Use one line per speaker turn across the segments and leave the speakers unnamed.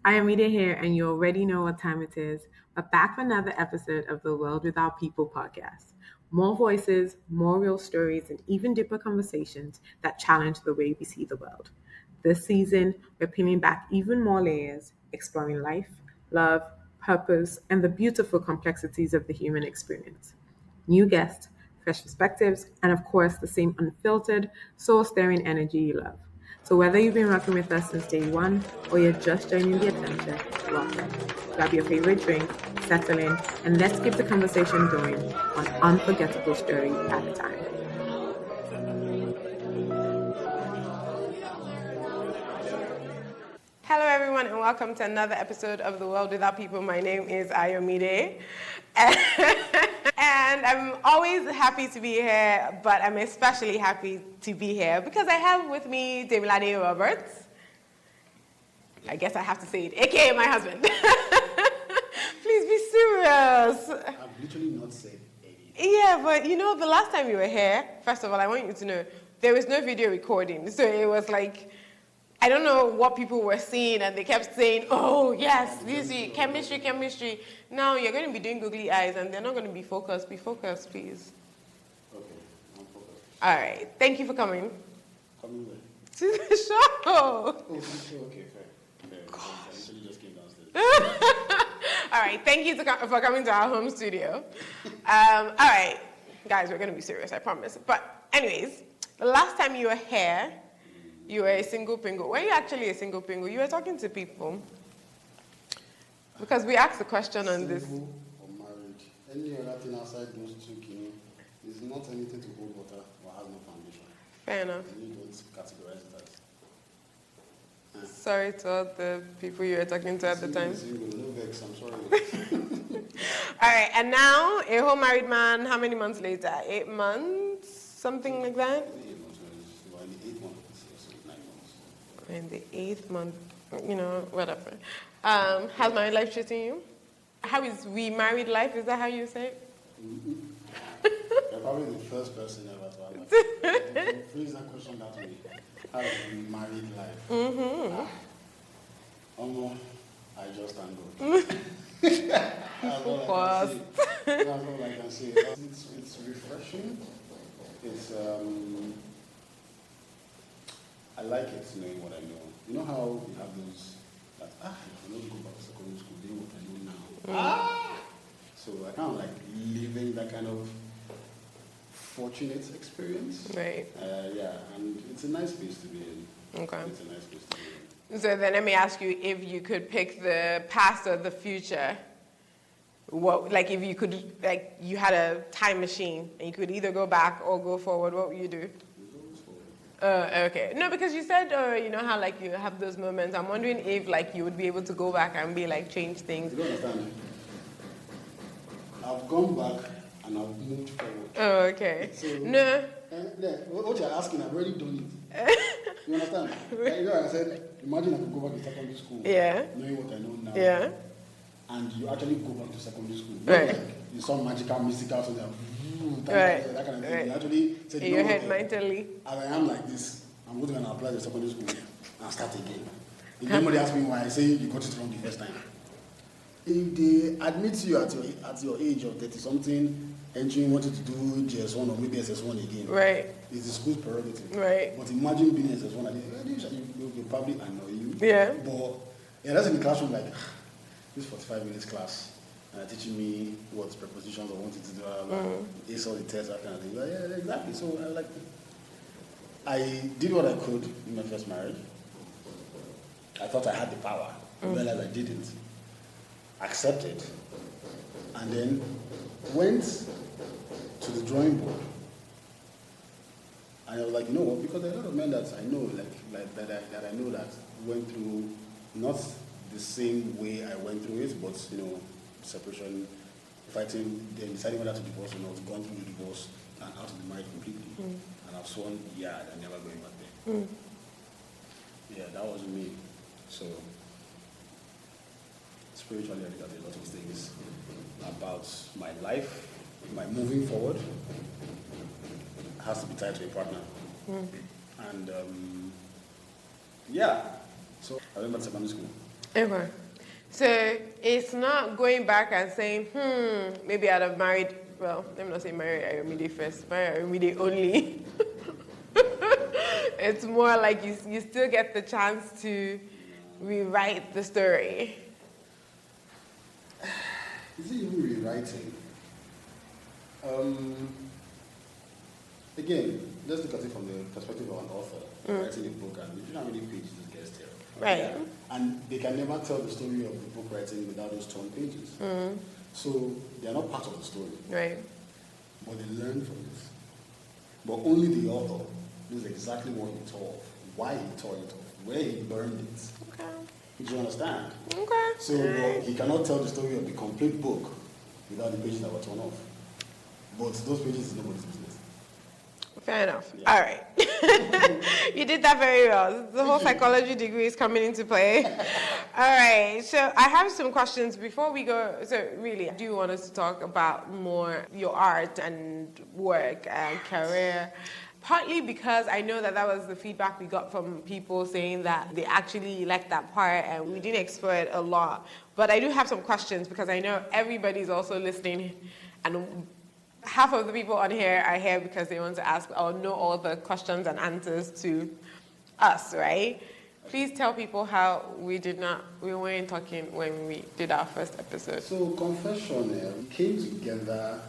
Ayomide here, and you already know what time it is. We're back for another episode of the World Without People podcast. More voices, more real stories, and even deeper conversations that challenge the way we see the world. This season, we're peeling back even more layers, exploring life, love, purpose, and the beautiful complexities of the human experience. New guests, fresh perspectives, and of course, the same unfiltered, soul stirring energy you love. So, whether you've been rocking with us since day one or you're just joining the adventure, welcome. Grab your favorite drink, settle in, and let's keep the conversation going one unforgettable story at a time.
Hello, everyone, and welcome to another episode of The World Without People. My name is Ayomide, and I'm always happy to be here, but I'm especially happy to be here because I have with me Demilade Roberts. I guess I have to say it, aka my husband. Please be serious.
I've literally not said anything.
Yeah, but you know, the last time you were here, first of all, I want you to know, there was no video recording, so it was like, I don't know what people were seeing, and they kept saying, oh, yes, this is chemistry. Now you're going to be doing googly eyes, and they're not going to be focused. Be focused, please.
Okay, I'm focused.
All right. Thank you for coming
Coming where?
to the show.
Oh, okay, fair. I literally just came downstairs.
All right. Thank you for coming to our home studio. All right. Guys, we're going to be serious, I promise. But anyways, the last time you were here, you were a single pingo. Were you actually a single pingo? You were talking to people. Because we asked the question on this.
Single or married. Any other thing outside those two key is not anything to hold water or has no foundation.
Fair enough.
And you don't categorize it as.
Sorry to all the people you were talking to at the time.
Single, no vex, I'm sorry.
All right, and now a whole married man, how many months later? 8 months? Something like that?
8 months, well, in the 8th month of this year, so 9 months.
In the 8th month, you know, whatever. How's married life treating you? How is remarried life? Is that how you say it?
You're probably the first person ever to ask that. Phrase that question that way. How is married life?
Mm-hmm.
I just thank God. That's all I can say. It's refreshing. It's I like it knowing what I know. You know how you have those that I want to go back to secondary school, doing what I know now. So I kind of like living that kind of fortunate experience.
Right.
Yeah, and it's a nice place to be in.
Okay.
It's a nice place to be in.
So then let me ask you, if you could pick the past or the future, what, like if you could, like you had a time machine and you could either go back or go forward, what would you do? Okay. No, because you said, you know how like you have those moments. I'm wondering if like you would be able to go back and be like change things.
You don't understand. I've gone back and I've moved forward.
Oh, okay.
So,
No.
What you're asking, I've already done it. You understand? Like, you know, I said, imagine I could go back to secondary school.
Yeah.
Knowing what I know now.
Yeah.
And you actually go back to secondary school.
Right.
Like you saw magical, mystical, so that kind of thing.
Right.
You actually said,
In your head mentally.
As I am like this, I'm going to apply to secondary school and start again. If anybody asks me why, I say you got it wrong the first time. If they admit you at your age of 30-something, entering wanted to do JS1 or maybe SS1 again.
Right.
It's the school's prerogative.
Right.
But imagine being SS1 and they probably annoy you.
Yeah.
But yeah, that's in the classroom like this 45 minutes class. And teaching me what prepositions I wanted to do, ace all the tests, that kind of thing. Like, yeah, exactly. So I did what I could in my first marriage. I thought I had the power. I realized I didn't. Accepted. And then went to the drawing board. And I was like, you know what? Because there are a lot of men that I know, that I know that went through not the same way I went through it, but you know, separation, fighting, then deciding whether to divorce or not, gone through the divorce and out of the marriage completely. And I've sworn, yeah, I'm never going back there. Yeah, that wasn't me. So spiritually, I look at a lot of things about my life, my moving forward, has to be tied to a partner. And yeah, so I went back to secondary school.
Okay. So it's not going back and saying, maybe I'd have married, well, let me not say marry Ayomide first, marry Ayomide only. It's more like you still get the chance to rewrite the story.
Is it even rewriting? Again, let's look at it from the perspective of an author writing a book, and you know how many pages this gets there.
Right.
Yeah. And they can never tell the story of the book writing without those torn pages. So they are not part of the story.
Right.
But they learn from this. But only the author knows exactly what he tore off, why he tore it off, where he burned it.
Okay.
Do you understand?
Okay.
So he cannot tell the story of the complete book without the pages that were torn off. But those pages is nobody's business.
Fair enough.
Yeah.
All right. You did that very well. The whole psychology degree is coming into play. All right. So I have some questions before we go. So really, I do want us to talk about more your art and work and career. Partly because I know that was the feedback we got from people saying that they actually liked that part and we didn't explore it a lot. But I do have some questions because I know everybody's also listening, and half of the people on here are here because they want to ask or know all the questions and answers to us, right? Please tell people how we weren't talking when we did our first episode.
So confession, we came together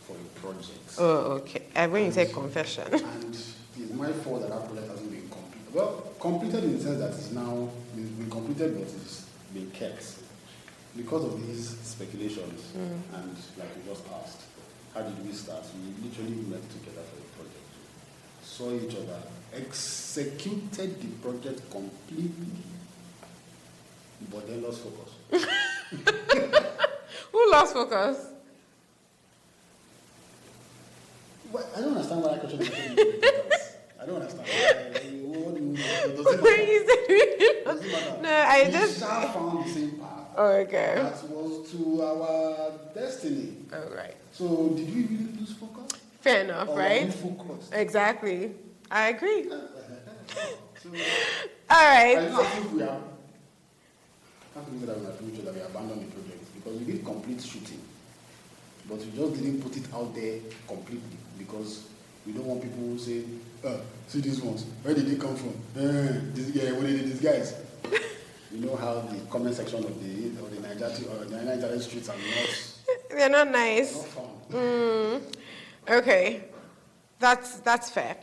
for a project.
Oh, okay. And when you say confession.
And it's my fault that project hasn't been completed. Well, completed in the sense that it's been completed, but it's been kept. Because of these speculations, and like you just asked, how did we start? We literally met together for a project. Saw each other, executed the project completely, but then lost focus.
Who lost focus?
Well, I don't understand why I question is. I don't understand. What do you mean? Does it
When you said we
Does it matter?
No, I
we
just...
shall found the same path.
Oh, okay.
That was to our destiny.
Oh, right.
So, did we really lose focus?
Fair enough,
Or
right?
were we focused?
Exactly. I agree.
So,
All right.
I don't think we are. Can't believe that we are doing that we abandoned the project because we did complete shooting, but we just didn't put it out there completely because we don't want people saying, see these ones, where did they come from? This guy, what did these guys? You know how the comment section of the Nigeria streets are not.
They're not nice.
Not fun.
Okay. That's fair.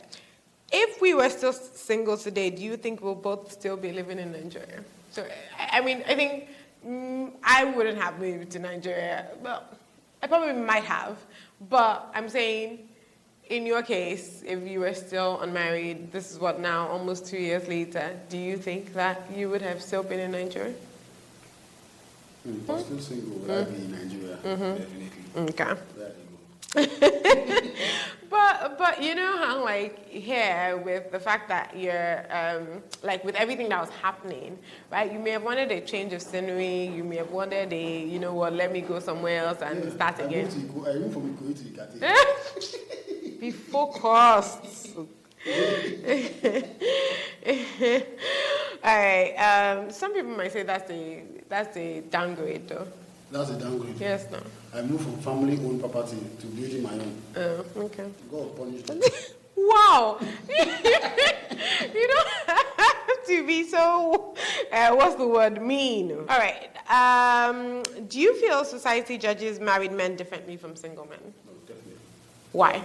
If we were still single today, do you think we'll both still be living in Nigeria? So, I mean, I think I wouldn't have moved to Nigeria. Well, I probably might have. But I'm saying, in your case, if you were still unmarried, this is what now, almost 2 years later, do you think that you would have still been in Nigeria?
If I'm still single, would I be in Nigeria? Definitely.
Okay.
There you go.
But you know how, like, here, with the fact that you're, like, with everything that was happening, right, you may have wanted a change of scenery, you may have wanted a, you know what, let me go somewhere else and start again.
I moved from Ikoyi to Ikate.
Be focused. All right, some people might say that's a downgrade, though.
That's a downgrade.
Yes, no.
I moved from family-owned property to building my own.
Oh, okay.
God punish me.
Wow! You don't have to be so, what's the word, mean. All right. Do you feel society judges married men differently from single men?
No, definitely.
Why?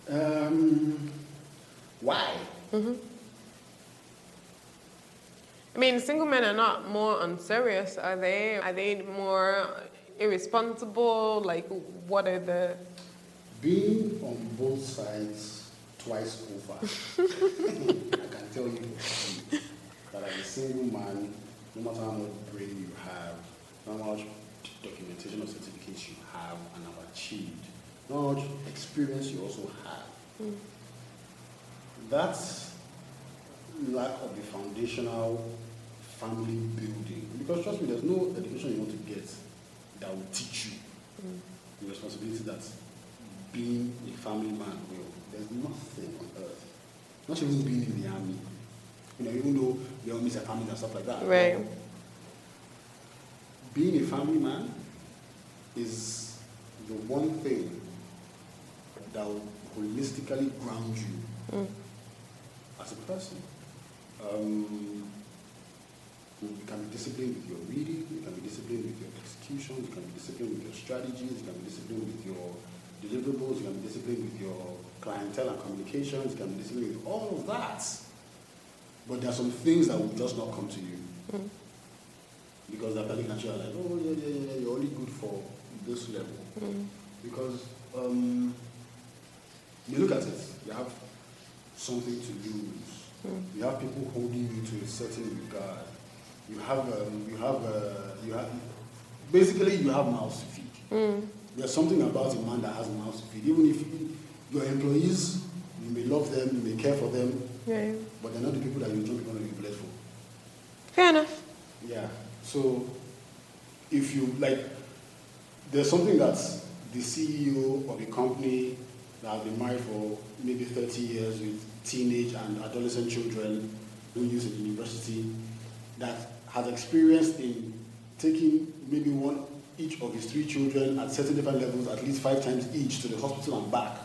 100%. Why?
I mean, single men are not more unserious, are they? Are they more irresponsible? Like, what are the...
Being on both sides twice over, I can tell you that as a single man, no matter how much brain you have, no matter how much documentation or certificates you have and have achieved, no matter how much experience you also have, that lack of the foundational family building, because trust me, there's no education you want to get that will teach you the responsibility that being a family man will. There's nothing on earth, not even being in the army. even though they all miss their families and stuff like that.
Right.
But being a family man is the one thing that will holistically ground you as a person. You can be disciplined with your reading, you can be disciplined with your execution, you can be disciplined with your strategies, you can be disciplined with your deliverables, you can be disciplined with your clientele and communications, you can be disciplined with all of that. But there are some things that will just not come to you. Because they're looking at you like, oh, yeah, you're only good for this level. Because you look at it, you have something to lose. You have people holding you to a certain regard. You have basically you have mouths to feed. There's something about a man that has mouths to feed. Even if your employees, you may love them, you may care for them, but they're not the people that you don't want to be blessed for.
Fair enough.
Yeah. So if you there's something that the CEO of a company that has been married for maybe 30 years with teenage and adolescent children who use in university, that has experienced in taking maybe each of his 3 children at certain different levels, at least 5 times each, to the hospital and back,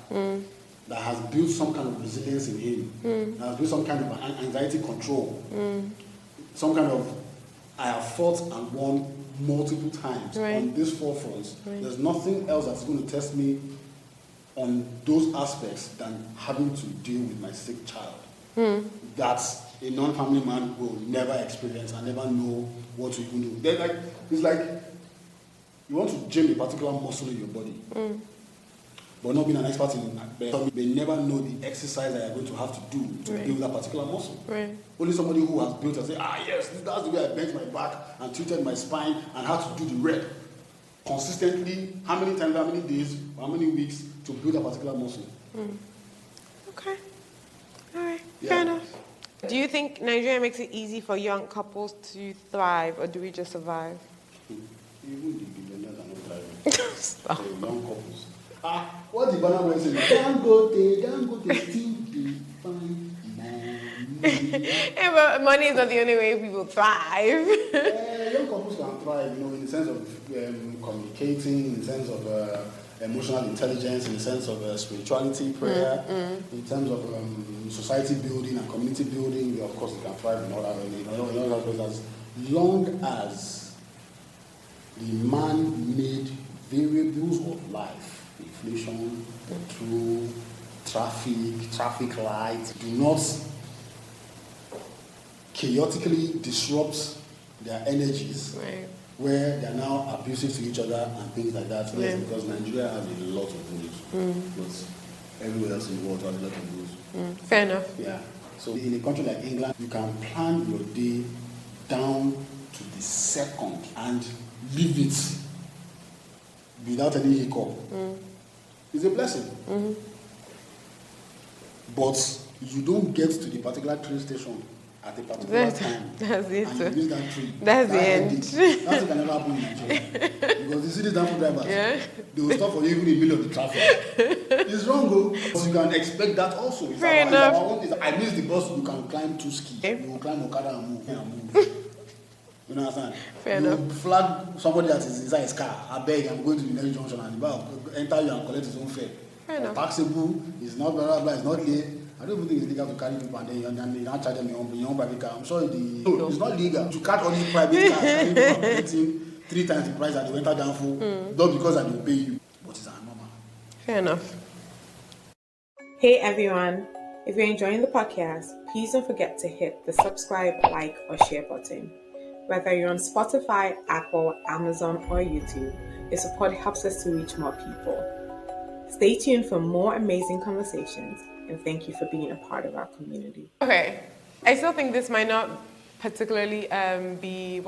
that has built some kind of resilience in him, that has built some kind of anxiety control, some kind of, I have fought and won multiple times on these 4 fronts. There's nothing else that's going to test me on those aspects than having to deal with my sick child. That a non-family man will never experience and never know what to even do. It's like you want to gym a particular muscle in your body, but not being an expert in it, they never know the exercise that you're going to have to do to build that particular muscle. Only somebody who has built and say, yes, that's the way I bent my back and tilted my spine and had to do the rep consistently, how many times, how many days, how many weeks to build a particular muscle.
Okay. All right. Fair enough. Do you think Nigeria makes it easy for young couples to thrive, or do we just survive?
Even the billionaires are not thriving. So young couples. What the banana boy says, don't go to still be fine.
Yeah, but money is not the only way people thrive.
Young couples can thrive, in the sense of communicating, in the sense of emotional intelligence, in the sense of spirituality, prayer, in terms of society building and community building. Of course, they can thrive in all that. As long as the man-made variables of life, inflation, petrol, traffic lights, do not chaotically disrupt their energies, where they are now abusive to each other and things like that. Yes, because Nigeria has a lot of rules, but everywhere else in the world has a lot of rules.
Fair enough.
Yeah. So in a country like England, you can plan your day down to the second and leave it without any hiccup. It's a blessing. But you don't get to the particular train station at a particular time.
That's it.
And you miss that train.
That's the end.
That's what can never happen in Nigeria. Because you see these downfall drivers, they will stop for you even in the middle of the traffic. It's wrong, though. Because you can expect that also.
Fair enough.
I miss the bus, you can climb 2 skis. You will climb Okada and move. You understand?
Fair
you
enough.
Flag somebody that is inside his car. I beg, I'm going to the next junction, and the bar will enter you and collect his own fare.
Fair enough.
Taxable, it's not blah, blah, blah, it's not late. I don't even think it's legal to carry people and then you don't charge them your own private car. I'm sorry, it's not legal to catch all these private cars and people 3 times the price that they went out down for, not because I will pay you, but it's normal.
Fair enough.
Hey everyone, if you're enjoying the podcast, please don't forget to hit the subscribe, like, or share button. Whether you're on Spotify, Apple, Amazon, or YouTube, your support helps us to reach more people. Stay tuned for more amazing conversations, and thank you for being a part of our community.
Okay. I still think this might not particularly be,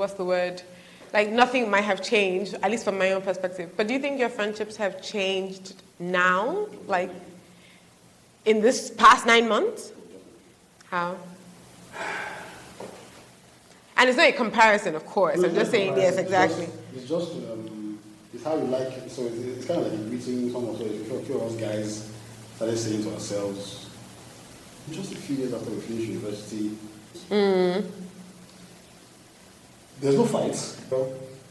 nothing might have changed, at least from my own perspective. But do you think your friendships have changed now? Like, in this past 9 months? How? And it's not a comparison, of course. I'm just saying, yes, exactly.
It's how you like it. So it's kind of like a greeting. Some of a few of us guys started saying to ourselves, just a few years after we finished university, There's no fights,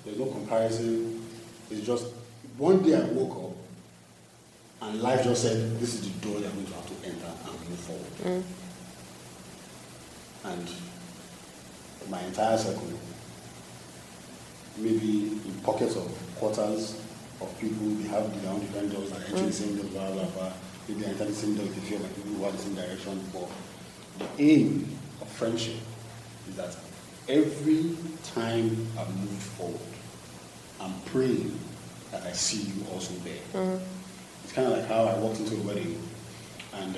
there's no comparison. It's just one day I woke up and life just said, this is the door you're going to have to enter and move forward. And my entire circle, maybe in pockets of quarters of people, they have their own different doors that enter the same door, blah, blah, blah. Maybe I enter the same door with a few of my people who are the same direction. But the aim of friendship is that every time I move forward, I'm praying that I see you also there. It's kind of like how I walked into a wedding and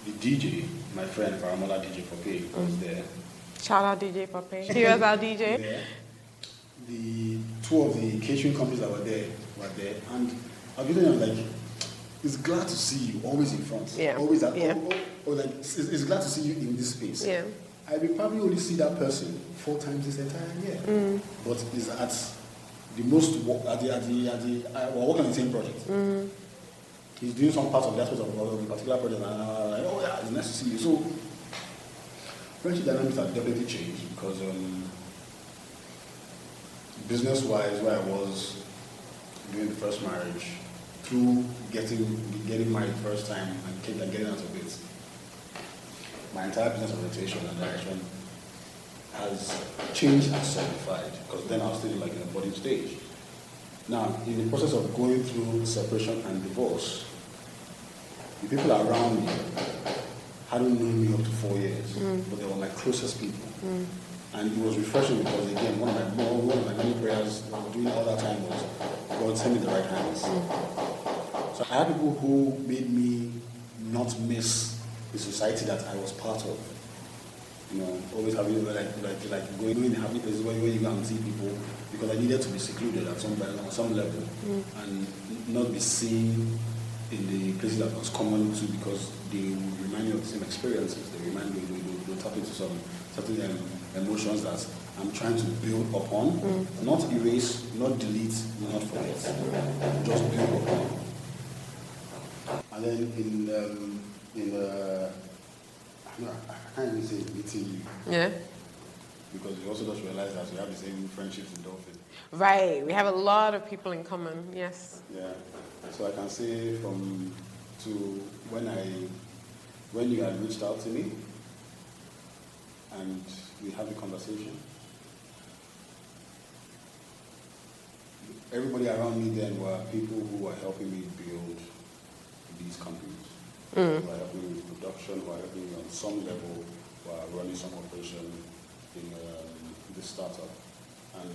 the DJ, my friend Paramola DJ Pope, was there.
Shout out DJ Pope. He was our DJ.
There. The two of the catering companies that were there, and I'm like, it's glad to see you always in front.
Yeah.
Always at,
Yeah.
or like, it's glad to see you in this space.
Yeah.
I will probably only see that person 4 times this entire year. But it's at the most, we're working on the same project. He's doing some part of the aspect of a particular project, and I'm like, oh yeah, it's nice to see you. So, friendship dynamics have definitely changed because business-wise, where I was doing the first marriage, through getting married first time and getting out of it, my entire business orientation and direction has changed and solidified because then I was still like in a budding stage. Now, in the process of going through separation and divorce, the people around me hadn't known me up to 4 years, but they were my closest people. And it was refreshing because, again, one of my many prayers I was doing all that time was, God, send me the right hands. So I had people who made me not miss the society that I was part of. You know, always having like going in happy places where you go and see people, because I needed to be secluded at some level and not be seen in the places that I was common to, because they would remind me of the same experiences. They remind me, they'll tap into some certain emotions that I'm trying to build upon, not erase, not delete, not forget, just build upon. And then I can't even say meeting you.
Yeah.
Because you also just realize that we have the same friendships in Dolphin.
Right. We have a lot of people in common. Yes.
Yeah. So I can say to when you had reached out to me and we had the conversation, everybody around me then were people who were helping me build these companies. Who are helping me with production, who are helping me on some level, who are running some operation in this startup. And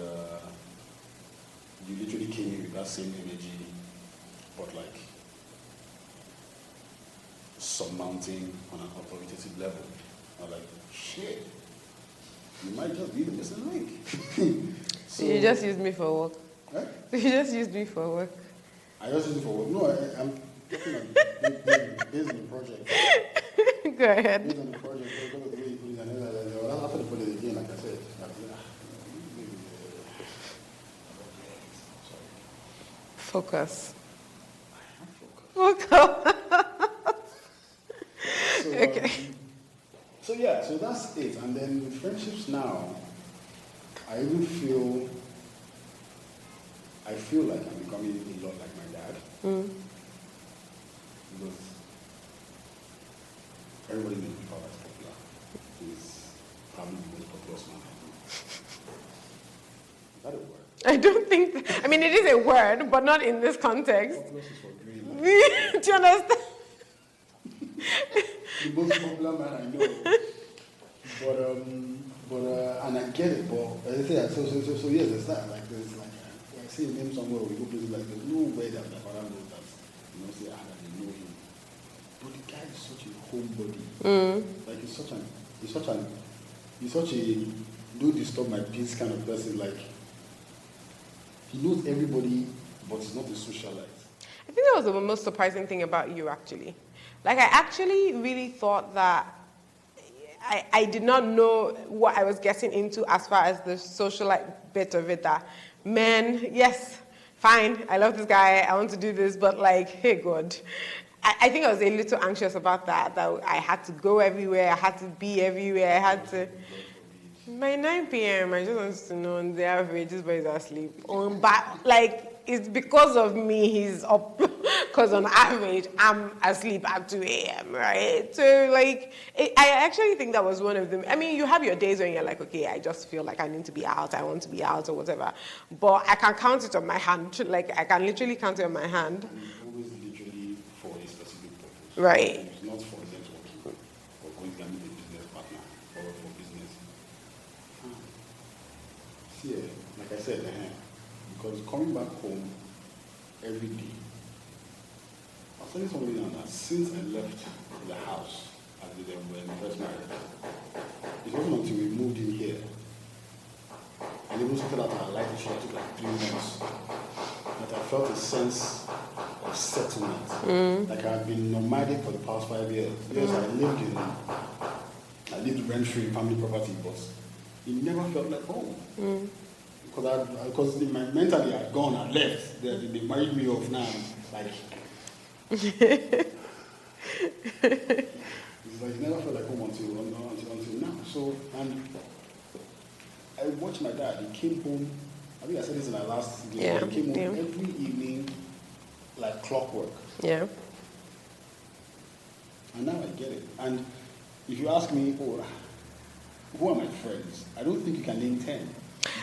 you literally came in with that same energy, but like surmounting on an authoritative level. I was like, shit, you might just be the missing link. So,
you just used me for work.
Eh?
You just used me for work.
I just used it for work. No, I'm talking about based on the project.
Go ahead.
Based on the project, after the project again, like I said,
Focus.
focus.
Focus.
So,
Okay.
So that's it. And then with friendships now, I even feel like I'm becoming a lot like my dad. Because everybody knows my father is popular. He's probably the most popular man I know. Is that a word?
I don't think. I mean, it is a word, but not in this context.
Popular is for green.
Do you understand?
The most popular man I know. But and I get it. But as I say, so yes, there's that. Like there's like I see a name somewhere, we go places like there's no way that my father knows that. You know, say that they know him. But the guy is such a homebody. Like he's such a don't disturb my peace kind of person. Like he knows everybody, but he's not a socialite.
I think that was the most surprising thing about you, actually. Like, I actually really thought that I did not know what I was getting into as far as the socialite bit of it. That men, yes, fine, I love this guy, I want to do this, but like, hey God, I think I was a little anxious about that I had to go everywhere, I had to be everywhere, I had to. By 9 p.m., I just want to know on the average, this boy is asleep. Like, it's because of me he's up. Because on average, I'm asleep at 2 a.m., right? So, like, I actually think that was one of them. I mean, you have your days when you're like, okay, I just feel like I need to be out, I want to be out, or whatever. But I can count it on my hand. Like, I can literally count it on my hand.
And it's always literally for a specific purpose.
Right.
It's not for networking or going to meet a business partner or for business. See, like I said, because coming back home every day, I was telling somebody now that since I left the house as when we first married, it wasn't until we moved in here and even sorted out our life issue that took like 3 months that I felt a sense of settlement. Like I've been nomadic for the past 5 years. Yes, I lived rent-free in family property, but it never felt like home. Because mentally I'd gone, I'd left. They married me off now. Like, it's like it never felt like home until now. So, and I watched my dad. He came home. I think I said this in our last video.
Yeah,
He came home every evening, like clockwork.
Yeah.
And now I get it. And if you ask me, who are my friends? I don't think you can name 10.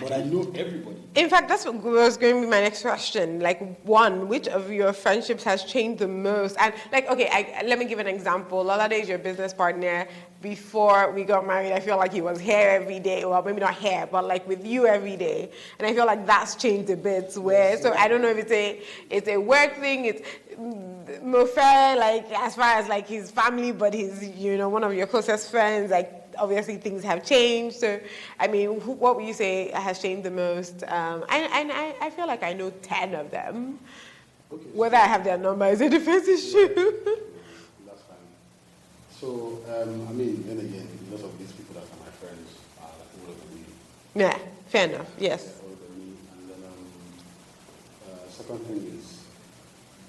But I know everybody. In
fact, that's what was going to be my next question. Like, one, which of your friendships has changed the most? And, like, okay, let me give an example. Olade is your business partner. Before we got married, I feel like he was here every day. Well, maybe not here, but, like, with you every day. And I feel like that's changed a bit. So I don't know if it's a work thing. It's more fair, like, as far as, like, his family, but he's, one of your closest friends, like, obviously things have changed. So, I mean, what would you say has changed the most? I feel like I know 10 of them. Okay, whether I have their number is a different issue.
That's fine. So, I mean, then again, most of these people that are my friends are like older than me.
Yeah, fair enough, yes.
They're older than me. And then, second thing is,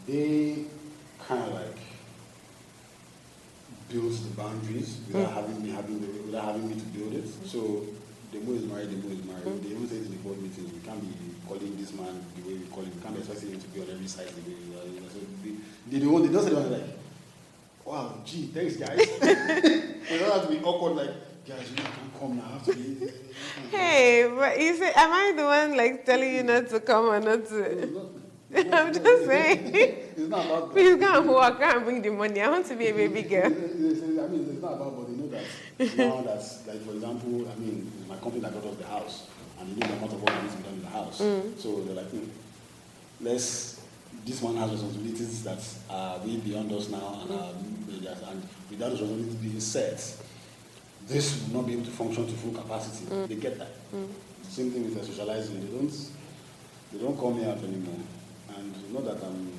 they kind of like builds the boundaries without having me to build it. So Demo is married. They even say in the board meetings, we can't be calling this man the way we call him. We can't be expecting him to be on every side the way we are. So they don't say like, wow, gee, thanks guys. It don't have to be awkward like, guys, you can't come now. I have to be.
Hey, but you say, am I the one like telling you not to come or not to? I'm just saying.
It's not about that.
Please go and work and bring the money. I want to be a baby girl.
I mean, it's not about, but they know that now that's, like, for example, I mean, it's my company that got us the house, and they know the amount of work that needs to be done in the house. So they're like, this one has responsibilities that are way beyond us now, and without those responsibilities being set, this will not be able to function to full capacity. They get that. Same thing with the socializing. They don't call me out anymore. And not that I'm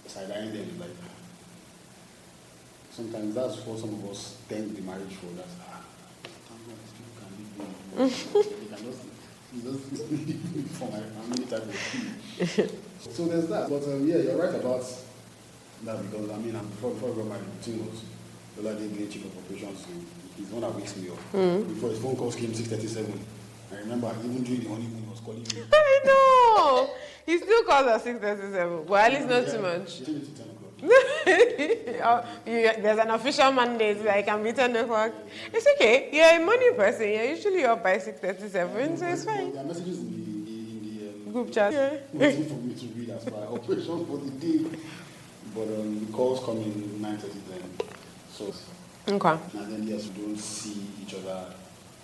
side-eyeing them, like, sometimes that's what some of us thank the marriage for. That's, they can just leave for my family type of thing. So there's that. But yeah, you're right about that, because I mean, before I got married, the thing was, Demilade being chief of operations, he's the one that wakes me up. Before his phone calls came 6:37. I remember even during the honeymoon, he was calling me.
I know. He still calls at 6:37, but at least not too much.
He changed it to 10 o'clock.
There's an official mandate that I can be 10 o'clock. It's okay. You're a morning person. You're usually up by 6:37, so it's fine.
There are messages in the
group chat.
waiting for me to read as per operation for the day. But the calls come in 9:30 then. So,
okay.
And then yes, we don't see each other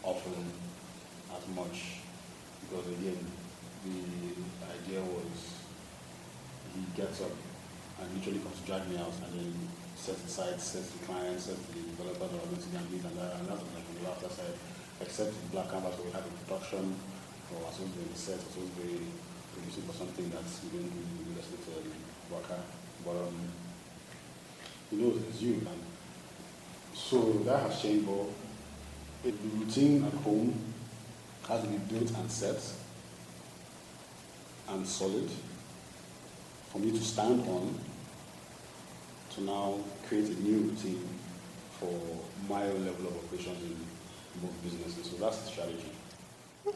often as much, because again, the idea was he gets up and literally comes to drag me out and then sets the client, sets the developer that are going to be and that's like on the after side, except the black canvas where we have a production or as supposed to be on the set, as supposed to be producing for something that's going to be listening to worker. But he knows it's you. And so that has changed, but the routine at home has to be built and set and solid for me to stand on to now create a new routine for my level of operations in both businesses. So that's the strategy.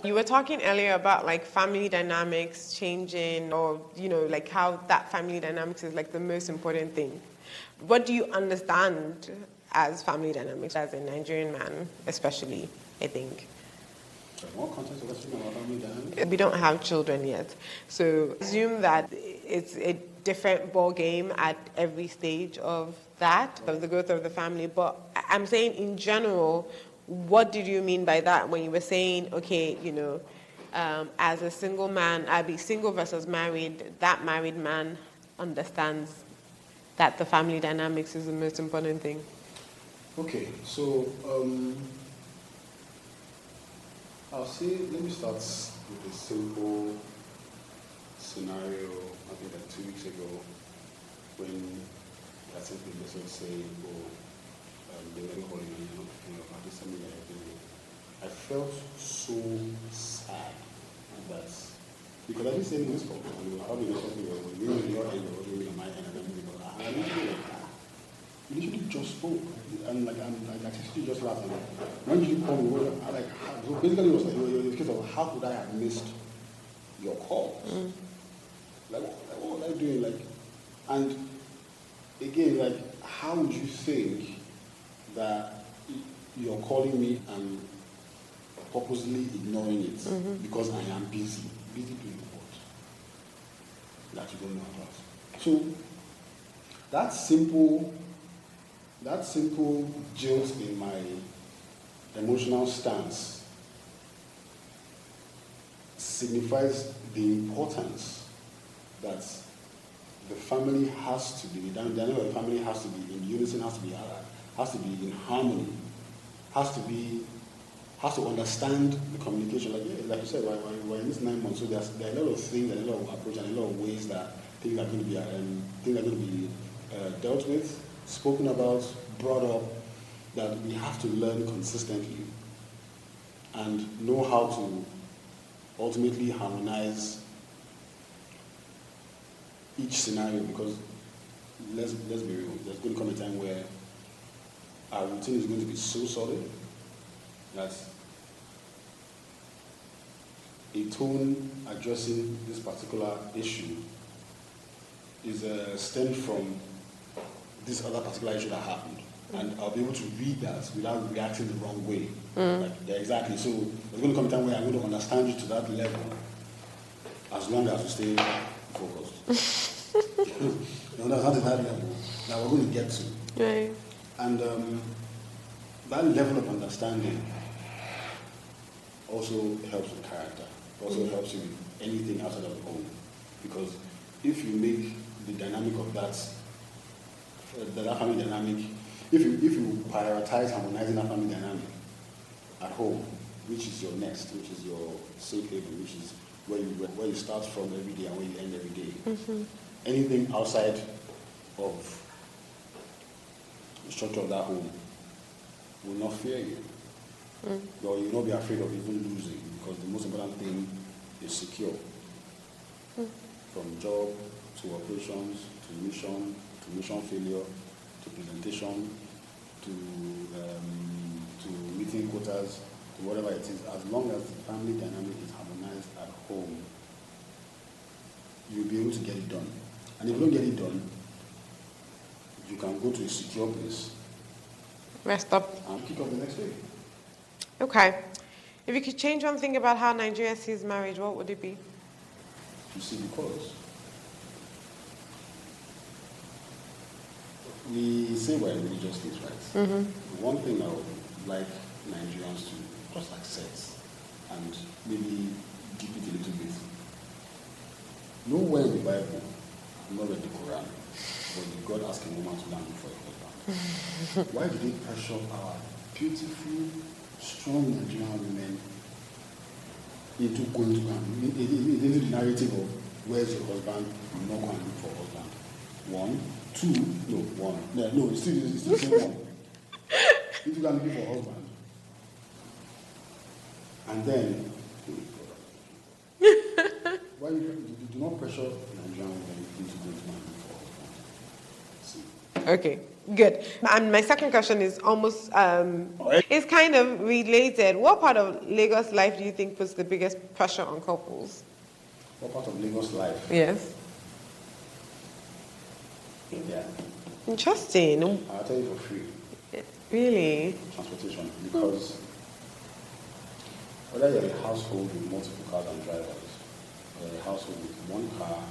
You were talking earlier about like family dynamics changing, or like how that family dynamics is like the most important thing. What do you understand as family dynamics as a Nigerian man, especially, I think?
What context of question about family dynamics?
We don't have children yet, so assume that it's a different ball game at every stage of that, of the growth of the family. But I'm saying in general, what did you mean by that when you were saying, okay, as a single man, I'd be single versus married, that married man understands that the family dynamics is the most important thing?
Okay, so I'll say, let me start with a simple scenario. I think like 2 weeks ago, when I sent me a message saying, they were calling me, about this something that I did. I felt so sad that, because I didn't say anything spoke. I'll be talking about your end or my end, and then I literally you literally just spoke, and like I literally just laughed. When did you call me? So basically, it was like the case of how could I have missed your calls? Like what was I doing? And again, how would you think that you're calling me and purposely ignoring it because I am busy? Busy doing what? That you don't know about. So that simple jolt in my emotional stance signifies the importance that the family has to be, the family has to be in unison, has to be in harmony, has to understand the communication. Like you said, we're in this 9 months, so there are a lot of things, and a lot of approach, and a lot of ways that things are going to be dealt with, spoken about, brought up, that we have to learn consistently and know how to ultimately harmonize each scenario, because let's be real, there's going to come a time where our routine is going to be so solid that a tone addressing this particular issue is stemmed from this other particular issue that happened. And I'll be able to read that without reacting the wrong way. Exactly. So there's going to come a time where I'm going to understand you to that level, as long as we stay focused. That's that level that we're going to get to.
Right.
And that level of understanding also helps with character. Also helps you with anything outside of home. Because if you make the dynamic of that family dynamic, if you prioritize harmonizing that family dynamic at home, which is your nest, which is your safe haven, which is where you start from every day and where you end every day. Anything outside of the structure of that home will not fear you. Or you will not be afraid of even losing, because the most important thing is secure. From job to operations to mission failure to presentation to meeting quotas to whatever it is, as long as the family dynamic is harmonized at home, you'll be able to get it done. And if you don't get it done, you can go to a secure place,
Rest up.
and kick off the next day.
Okay. If you could change one thing about how Nigeria sees marriage, what would it be?
You see, because we say we're a religious state, right? One thing I would like Nigerians to just accept and maybe deep it a little bit. Nowhere in the Bible, not read the Quran, but did God ask a woman to marry for a husband? Why did they pressure our beautiful, strong Nigerian women into going to into the narrative of where's your husband? You not go and look for a husband. One. Two. No, one. No, it's still the same one. You two are looking for a husband. And then, why you do not pressure Nigerian women into going to marry for a husband? See,
Okay, good. And my second question is almost, it's kind of related. What part of Lagos life do you think puts the biggest pressure on couples?
What part of Lagos life?
Yes.
Yeah.
Interesting.
I'll tell you for free.
Really?
Transportation. Because whether you're a household with multiple cars and drivers, or a household with one car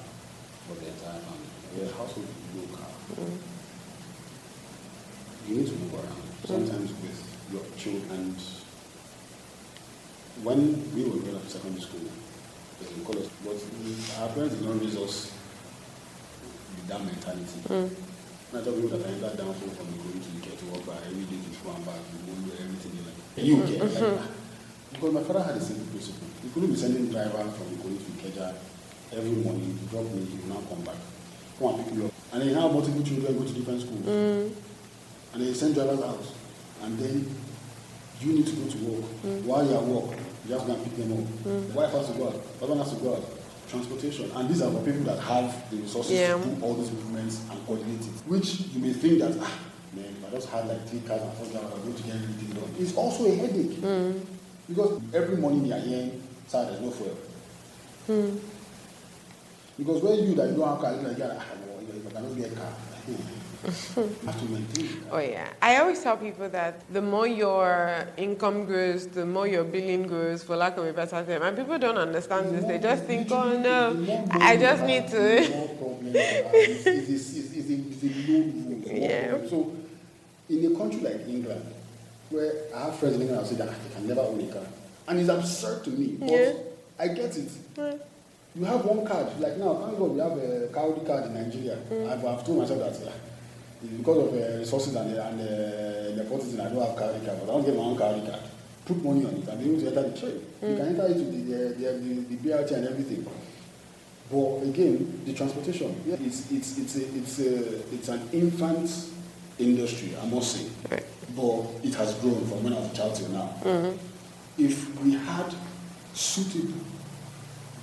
for the entire family, or you're a household with no car, you need to move around. Sometimes with your children. And when we were growing up in secondary school, in college, but our parents did not raise us with that mentality. I tell people that I entered down from going to the church to work by every day to school and back, everything like you get like that. Because my father had a simple principle. He couldn't be sending driver from Ikoli to Ikeja every morning, drop me, he will now come back. Come and pick me up. And then have multiple children go to different schools. And they send drivers out. And then you need to go to work. While you're at work, you just go and pick them up. The wife has to go out, the husband has to go out. Transportation. And these are the people that have the resources to do all these movements and coordinate it. Which you may think that, man, if I just had like 3 cars and 4 drivers, I'm going to get everything done. It's also a headache. Because every morning you are hearing, sir, there's no fuel. Because when you that you don't have car, you're like, if I cannot get a car, have to maintain.
Oh yeah. I always tell people that the more your income grows, the more your billing grows, for lack of a better term. And people don't understand this. They just think, oh no, I just need to.
It's a low move.
Yeah.
So, in a country like England, where I have friends in England who say that they can never own a car, and it's absurd to me, but I get it. You have one card, like now, thank God we have a cowdy card in Nigeria. I've told myself that because of resources and nepotism, I don't have cowdy card, but I don't get my own cowdy card. Put money on it and be able to enter the train. You can enter it with the BRT and everything. But again, the transportation, it's an infant industry, I must say.
Right.
But it has grown from when I was a child till now. If we had suitable,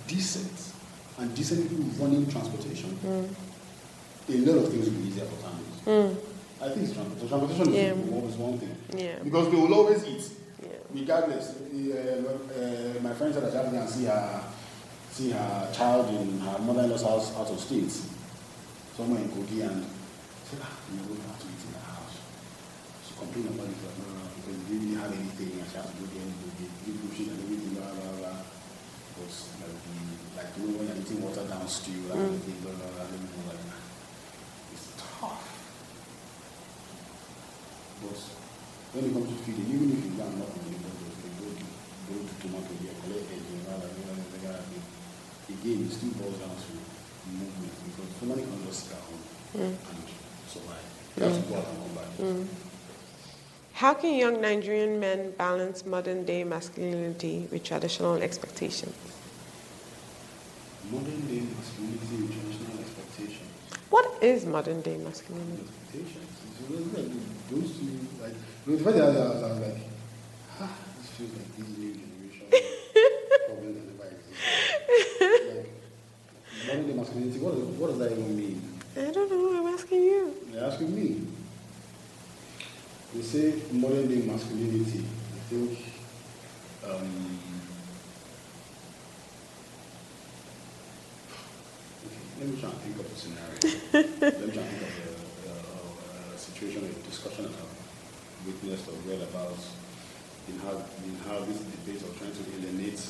decent people running transportation, a lot of things will be easier for families. I think it's transportation is always one thing.
Yeah.
Because they will always eat.
Yeah.
Regardless. My friend said that she had to go and see her child in her mother-in-law's house out of state, somewhere in Kogi, and she said, you don't have to eat in the house. She complained about it, because they didn't have anything, and she had to go there and give bullshit and everything, blah, blah, blah. Because like when you're eating water down stew, and everything, blah, blah, blah, like that. It's tough. But when it comes to feeding, even if you don't know, go to tomato here, collect eggs, again, it still boils down to movement, because somebody can just sit at home and survive. You have to go out and come back.
How can young Nigerian men balance modern day masculinity with traditional expectations?
Modern day masculinity with traditional expectations.
What is modern day masculinity?
Expectations. Those two, like, the first day I was like, this feels like this new generation problem that never existed. Like, modern day masculinity, what does that even mean?
I don't know, I'm asking you.
You're asking me. They say modern day masculinity, I think, let me try and think of a scenario. Let me try and think of a situation, a discussion that I've witnessed or read about in how this debate of trying to alienate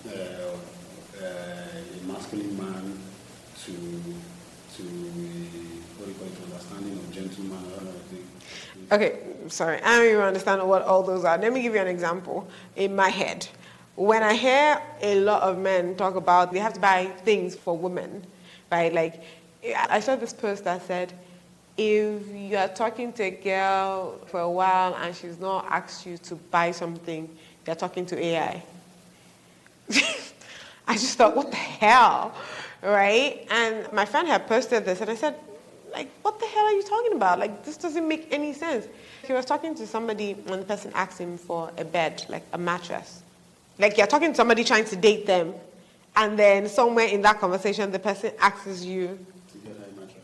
a masculine man to what do you call it, understanding of gentleman or other thing.
Okay, sorry, I don't even understand what all those are. Let me give you an example. In my head, when I hear a lot of men talk about they have to buy things for women, right? Like, I saw this post that said, if you are talking to a girl for a while and she's not asked you to buy something, you're talking to AI. I just thought, what the hell, right? And my friend had posted this, and I said, like, what the hell are you talking about? Like, this doesn't make any sense. He was talking to somebody, and the person asked him for a bed, like a mattress. Like, you're talking to somebody trying to date them, and then somewhere in that conversation, the person asks you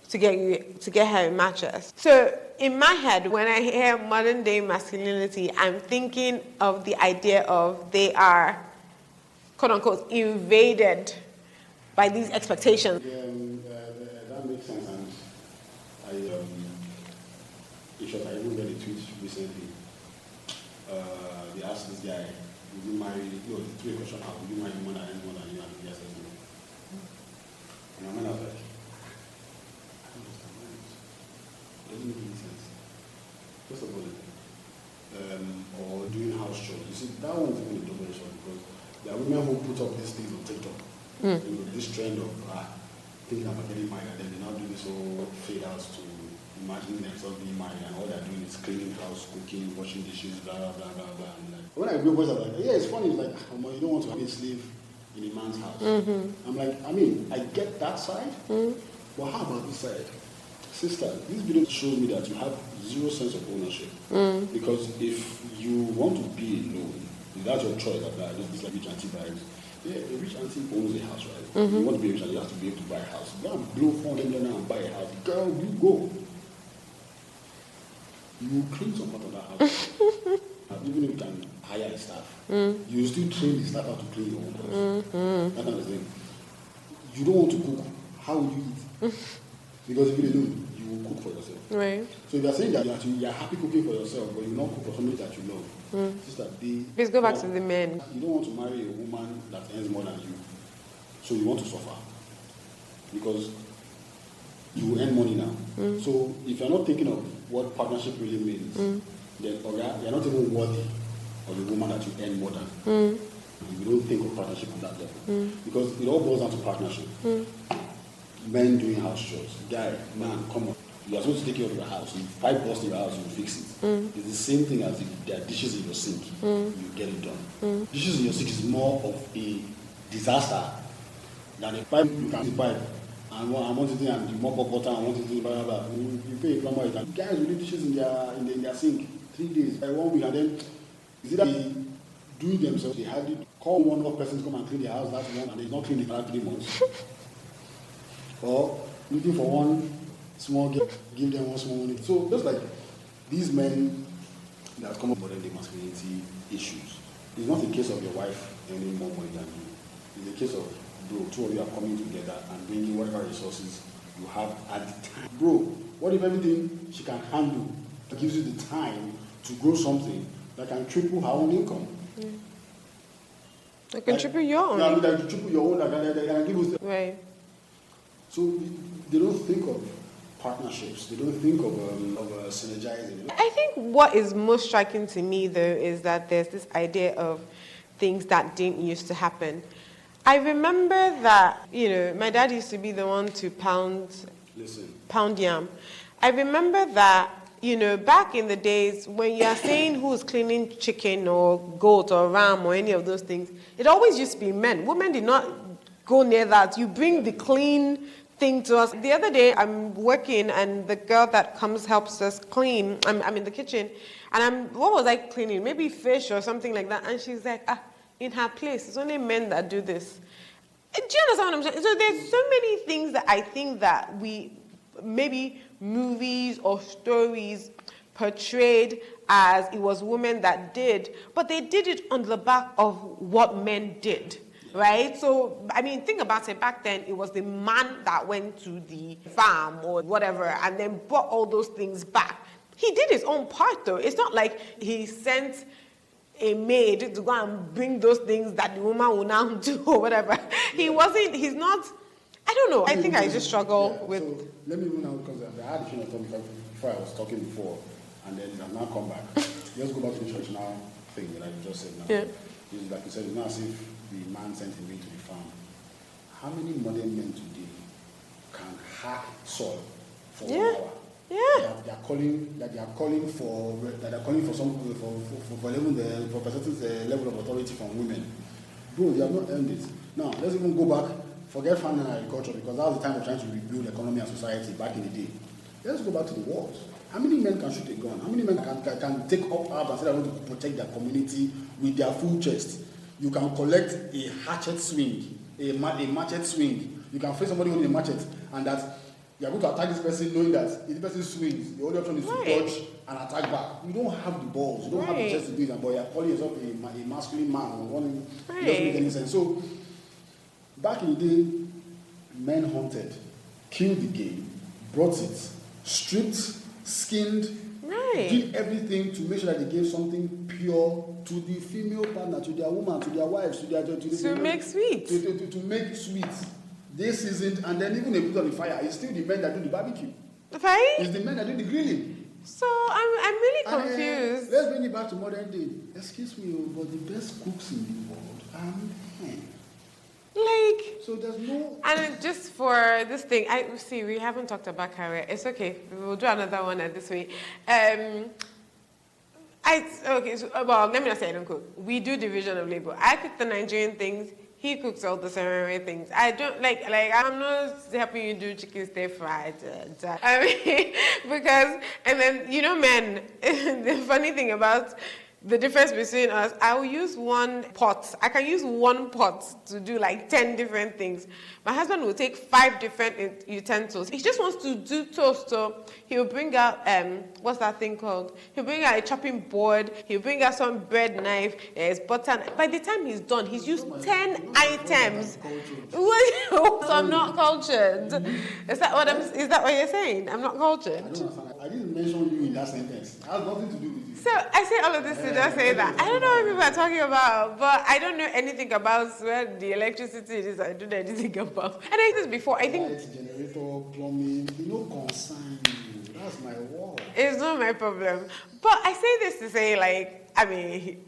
to get her a mattress. So in my head, when I hear modern day masculinity, I'm thinking of the idea of they are, quote unquote, invaded by these expectations.
That makes sense. And in short, I even read a tweet recently. They asked this guy, would you marry, the three question out, would you marry more than anyone than you? And he says no. And my man was like, I don't understand why not. It doesn't make any sense. First of all, or doing house chores. You see, that one's even a double-edged sword because there are women who put up these things on TikTok. This trend of thinking about getting married, and then they now do this whole fade out to imagining themselves being married, and all they're doing is cleaning house, cooking, washing dishes, blah, blah, blah, blah, blah. And like, when I grew up, I was like, yeah, it's funny. It's like, you don't want to be a slave in a man's house. I'm like, I get that side, but how about this side? Sister, this video shows me that you have zero sense of ownership. Because if you want to be alone, that's your choice. It's like rich auntie vibes. Yeah, a rich auntie owns a house, right? You want to be rich and you have to be able to buy a house. Go and blow $400 and buy a house. Girl, you go. You clean some part of that house. Even if you can hire a staff, you still train the staff how to clean your own house. That kind of thing. You don't want to cook. How will you eat? Because if you don't, you will cook for yourself.
Right.
So if you're saying that you're happy cooking for yourself, but you don't cook for somebody that you love, sister,
Please go back to the men.
You don't want to marry a woman that earns more than you. So you want to suffer. Because you earn money now. So if you're not thinking of what partnership really means, then you're not even worthy of the woman that you earn more than. You don't think of partnership on that level. Because it all boils down to partnership. Men doing house chores. Guy, man, come on. You are supposed to take care of your house. If pipe bursts in your house, you fix it. It's the same thing as if there are dishes in your sink. You get it done. Dishes in your sink is more of a disaster than a pipe. You can see pipe. And I want it in and you mop up water and want it in, blah, blah, blah. You pay a plumber. Guys will leave dishes in their sink 3 days, by 1 week, and then is it that they do it themselves? They hardly call one other person to come and clean their house that one, and they're not cleaning it for 3 months. Or looking for one small gift, give them one small money. So just like these men that come up with modern day masculinity issues, it's not a case of your wife earning more money than you. It's a case of, bro, two of you are coming together and bringing whatever resources you have at the time. Bro, what if everything she can handle gives you the time to grow something that can triple her own income?
That can triple your own.
Yeah, that can triple your own, that can give you.
Right.
So they don't think of partnerships. They don't think of synergizing.
I think what is most striking to me, though, is that there's this idea of things that didn't used to happen. I remember that, my dad used to be the one to pound yam. I remember that, back in the days when you are saying who's cleaning chicken or goat or ram or any of those things, it always used to be men. Women did not go near that. You bring the clean thing to us. The other day, I'm working and the girl that comes helps us clean. I'm in the kitchen and what was I cleaning? Maybe fish or something like that. And she's like, in her place, it's only men that do this. Do you understand what I'm saying? So there's so many things that I think that maybe movies or stories portrayed as it was women that did, but they did it on the back of what men did. Right? So, think about it. Back then, it was the man that went to the farm or whatever and then brought all those things back. He did his own part, though. It's not like he sent a maid to go and bring those things that the woman will now do or whatever. He's not, I don't know. I think I just struggle with...
So, let me move now because I had a few of before I was talking before and then I've now come back. Let's go back to the traditional thing that I just said now.
Yeah.
It's like you said, it's not as if the man sent him into the farm. How many modern men today can hack soil for 1 hour?
Yeah.
They are calling for a certain level of authority from women. Bro, you have not earned it. Now let's even go back. Forget farming and agriculture because that was the time of trying to rebuild economy and society back in the day. Let's go back to the wars. How many men can shoot a gun? How many men can take up arms and say they want to protect their community with their full chest? You can collect a hatchet swing, a machete swing. You can face somebody with a machete, and that You are going to attack this person knowing that if the person swings, the only option is to dodge and attack back. You don't have the balls. You don't have the chance to do it. But you are calling yourself a masculine man. It doesn't make any sense. So, back in the day, men hunted, killed the game, brought it, stripped, skinned, did everything to make sure that they gave something pure to the female partner, to their woman, to their wives, to
make sweet.
To make sweet. They seasoned, and then even they put on the fire. It's still the men that do the barbecue.
Right?
It's the men that do the grilling.
So I'm really confused.
Let's bring it back to modern day. Excuse me, but the best cooks in the world are men.
Like,
so there's no.
And just for this thing, we haven't talked about career. It's okay. We'll do another one at this way. Let me not say I don't cook. We do division of labor. I cook the Nigerian things. He cooks all the ceremony things. I don't like. I'm not helping you do chicken stir fried. I mean, because and then men. The funny thing about the difference between us, I will use one pot. I can use one pot to do 10 different things. My husband will take 5 different utensils. He just wants to do toast, so he'll bring out, what's that thing called? He'll bring out a chopping board, he'll bring out some bread knife, there's butter. By the time he's done, he's used 10 items. So I'm not cultured. Is that what you're saying? I'm not cultured?
I don't understand. I didn't mention you in that sentence. It has nothing to do with you.
So I say all of this to just say that. I don't know what people are talking about, but I don't know anything about where the electricity is. I don't know anything about. And I did this before. I think
lights, generator, plumbing, concern you. That's my world.
It's not my problem. But I say this to say,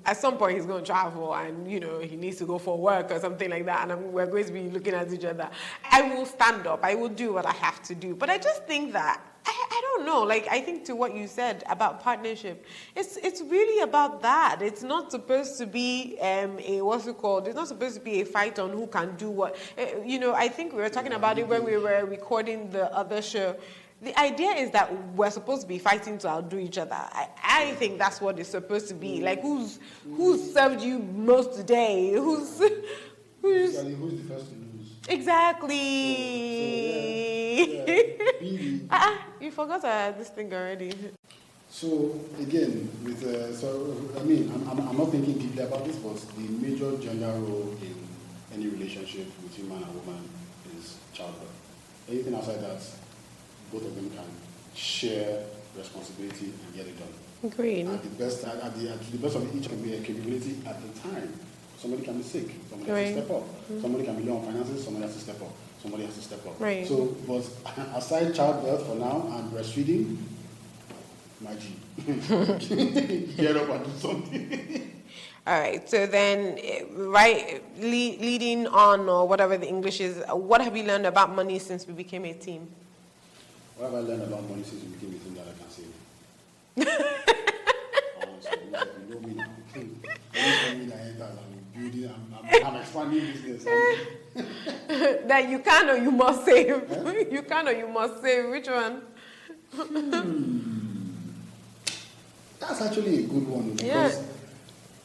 at some point he's going to travel and, he needs to go for work or something like that, and we're going to be looking at each other. I will stand up. I will do what I have to do. But I just think that I don't know. I think to what you said about partnership, it's really about that. It's not supposed to be It's not supposed to be a fight on who can do what. I think we were talking about it when we were recording the other show. The idea is that we're supposed to be fighting to outdo each other. I think that's what it's supposed to be. Who's served you most today? Who's
the first to lose?
Exactly.
Yeah.
You forgot this thing already.
So again, I'm not thinking deeply about this, but the major gender role in any relationship between man and woman is childbirth. Anything outside that, both of them can share responsibility and get it done.
Agreed.
To the best of each capability at the time. Somebody can be sick. Somebody has to step up. Somebody can be low on finances. Somebody has to step up. Somebody has to step up.
Right.
So, but aside childbirth for now and breastfeeding, my G, get up and do something.
All right. So then, leading on or whatever the English is, what have you learned about money since we became a team?
What have I learned about money since we became a team that I can say? You know me now. I'm expanding business.
That you can or you must save. Huh? You can or you must save. Which one?
That's actually a good one. Because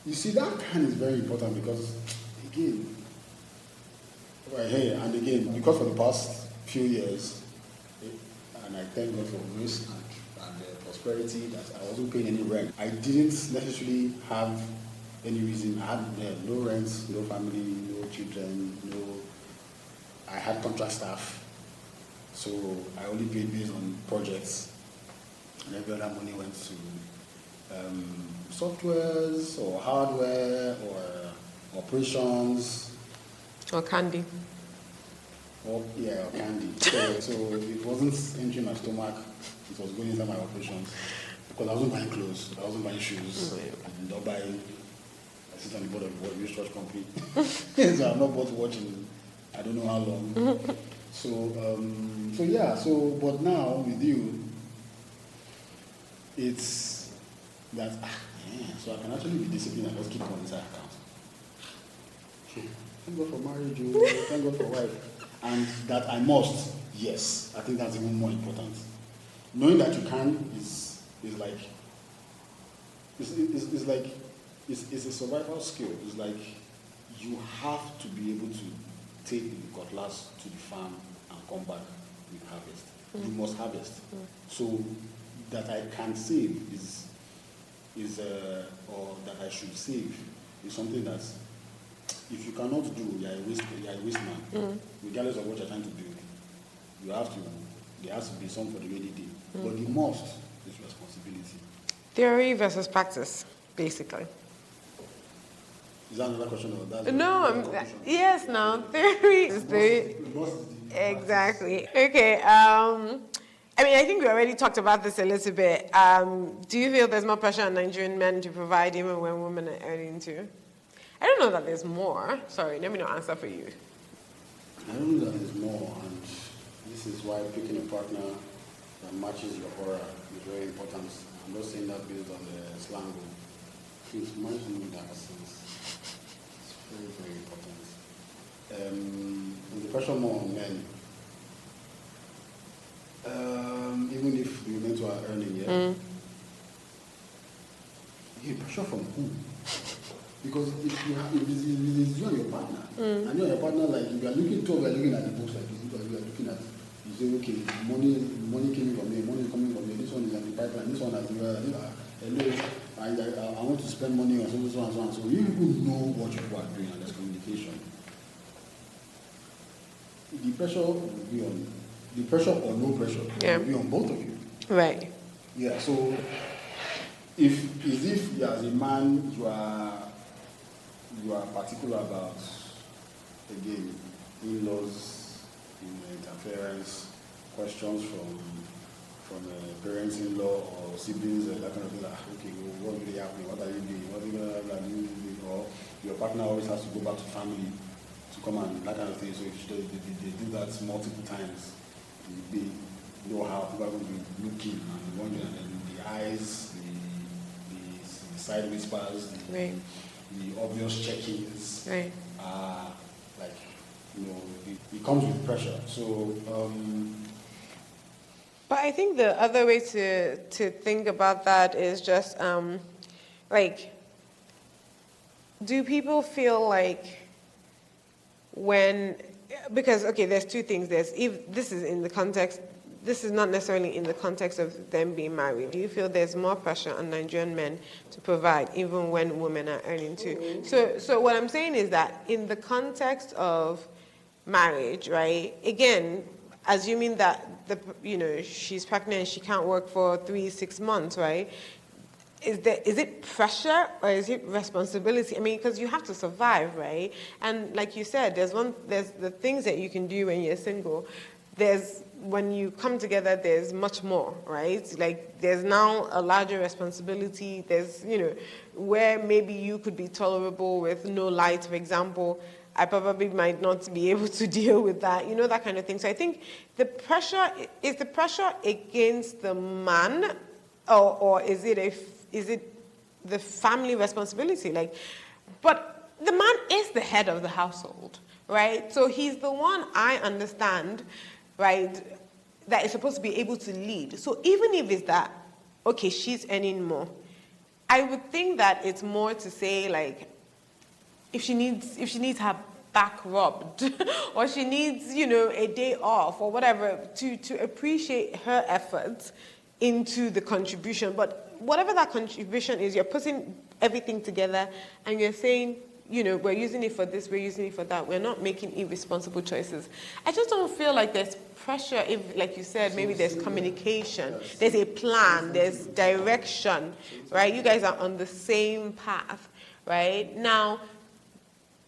you see, that kind is very important because, again, because for the past few years, and I thank God for grace and prosperity that I wasn't paying any rent. I didn't necessarily have any reason. I had no rent, no family, no children, I had contract staff. So I only paid based on projects. And every other money went to softwares or hardware or operations.
Or candy.
Or candy. So it wasn't entering my stomach. It was going inside my operations. Because I wasn't buying clothes. I wasn't buying shoes. I did not buy. I sit on the board of the research company. So I'm not bought watch in I don't know how long. But now with you, it's that, so I can actually be disciplined and just keep money inside account. Thank God for marriage, thank God for wife. And that I must, yes, I think that's even more important. Knowing that you can is a survival skill. It's like you have to be able to take the cutlass to the farm and come back with harvest. you must harvest. So that I can save is or that I should save is something that if you cannot do, you are a waste man. Regardless of what you're trying to build, there has to be some for the rainy day. But the most is responsibility.
Theory versus practice, basically.
Is that another question? Or that's
Yes, no. Theory is theory. Exactly. Okay. I mean, I think we already talked about this a little bit. Do you feel there's more pressure on Nigerian men to provide even when women are earning too? I don't know that there's more. Sorry, let me not answer for you.
I don't know that there's more, and this is why picking a partner that matches your aura is very important. I'm not saying that based on the slang. It's matching that sense. It's very, very important. And the pressure more on men. Even if you meant to are earning, pressure from who? Because if it's you and your partner, and you and your partner, like if you are looking at the books like this, you are looking at, you say, okay, money came from here, money is coming from here, this one is in the pipeline, this one has hello, I want to spend money on so and so and so. You people know what you are doing, and there's communication. The pressure will be on, the pressure or no pressure will be on both of you.
Right.
Yeah, so if as a man you are particular about, again, in-laws, interference, questions from parents-in-law or siblings, that kind of thing, like, okay, well, what really happening? What are you doing? What are you doing? Or your partner always has to go back to family to come and that kind of thing. So if they do that multiple times, they know how people are going to be looking and wondering, and then the eyes, the side whispers, the obvious check-ins, like, it comes with pressure. So,
but I think the other way to think about that is just like, do people feel like because there's two things. This is not necessarily in the context of them being married. Do you feel there's more pressure on Nigerian men to provide even when women are earning too? So what I'm saying is that in the context of marriage, right? Again, assuming that she's pregnant and she can't work for 3-6 months, right? Is it pressure or is it responsibility? I mean, because you have to survive, right? And like you said, there's the things that you can do when you're single. When you come together, there's much more, right? Like, there's now a larger responsibility. There's, where maybe you could be tolerable with no light, for example. I probably might not be able to deal with that, that kind of thing. So I think the pressure against the man, or is it the family responsibility? But the man is the head of the household, right? So he's the one, I understand, right, that is supposed to be able to lead. So even if it's that, okay, she's earning more, I would think that it's more to say, like, if she needs her back rubbed or she needs, a day off or whatever, to appreciate her efforts into the contribution. But whatever that contribution is, you're putting everything together and you're saying, we're using it for this, we're using it for that. We're not making irresponsible choices. I just don't feel like there's pressure if, like you said, maybe there's communication, there's a plan, there's direction, right? You guys are on the same path, right? Now,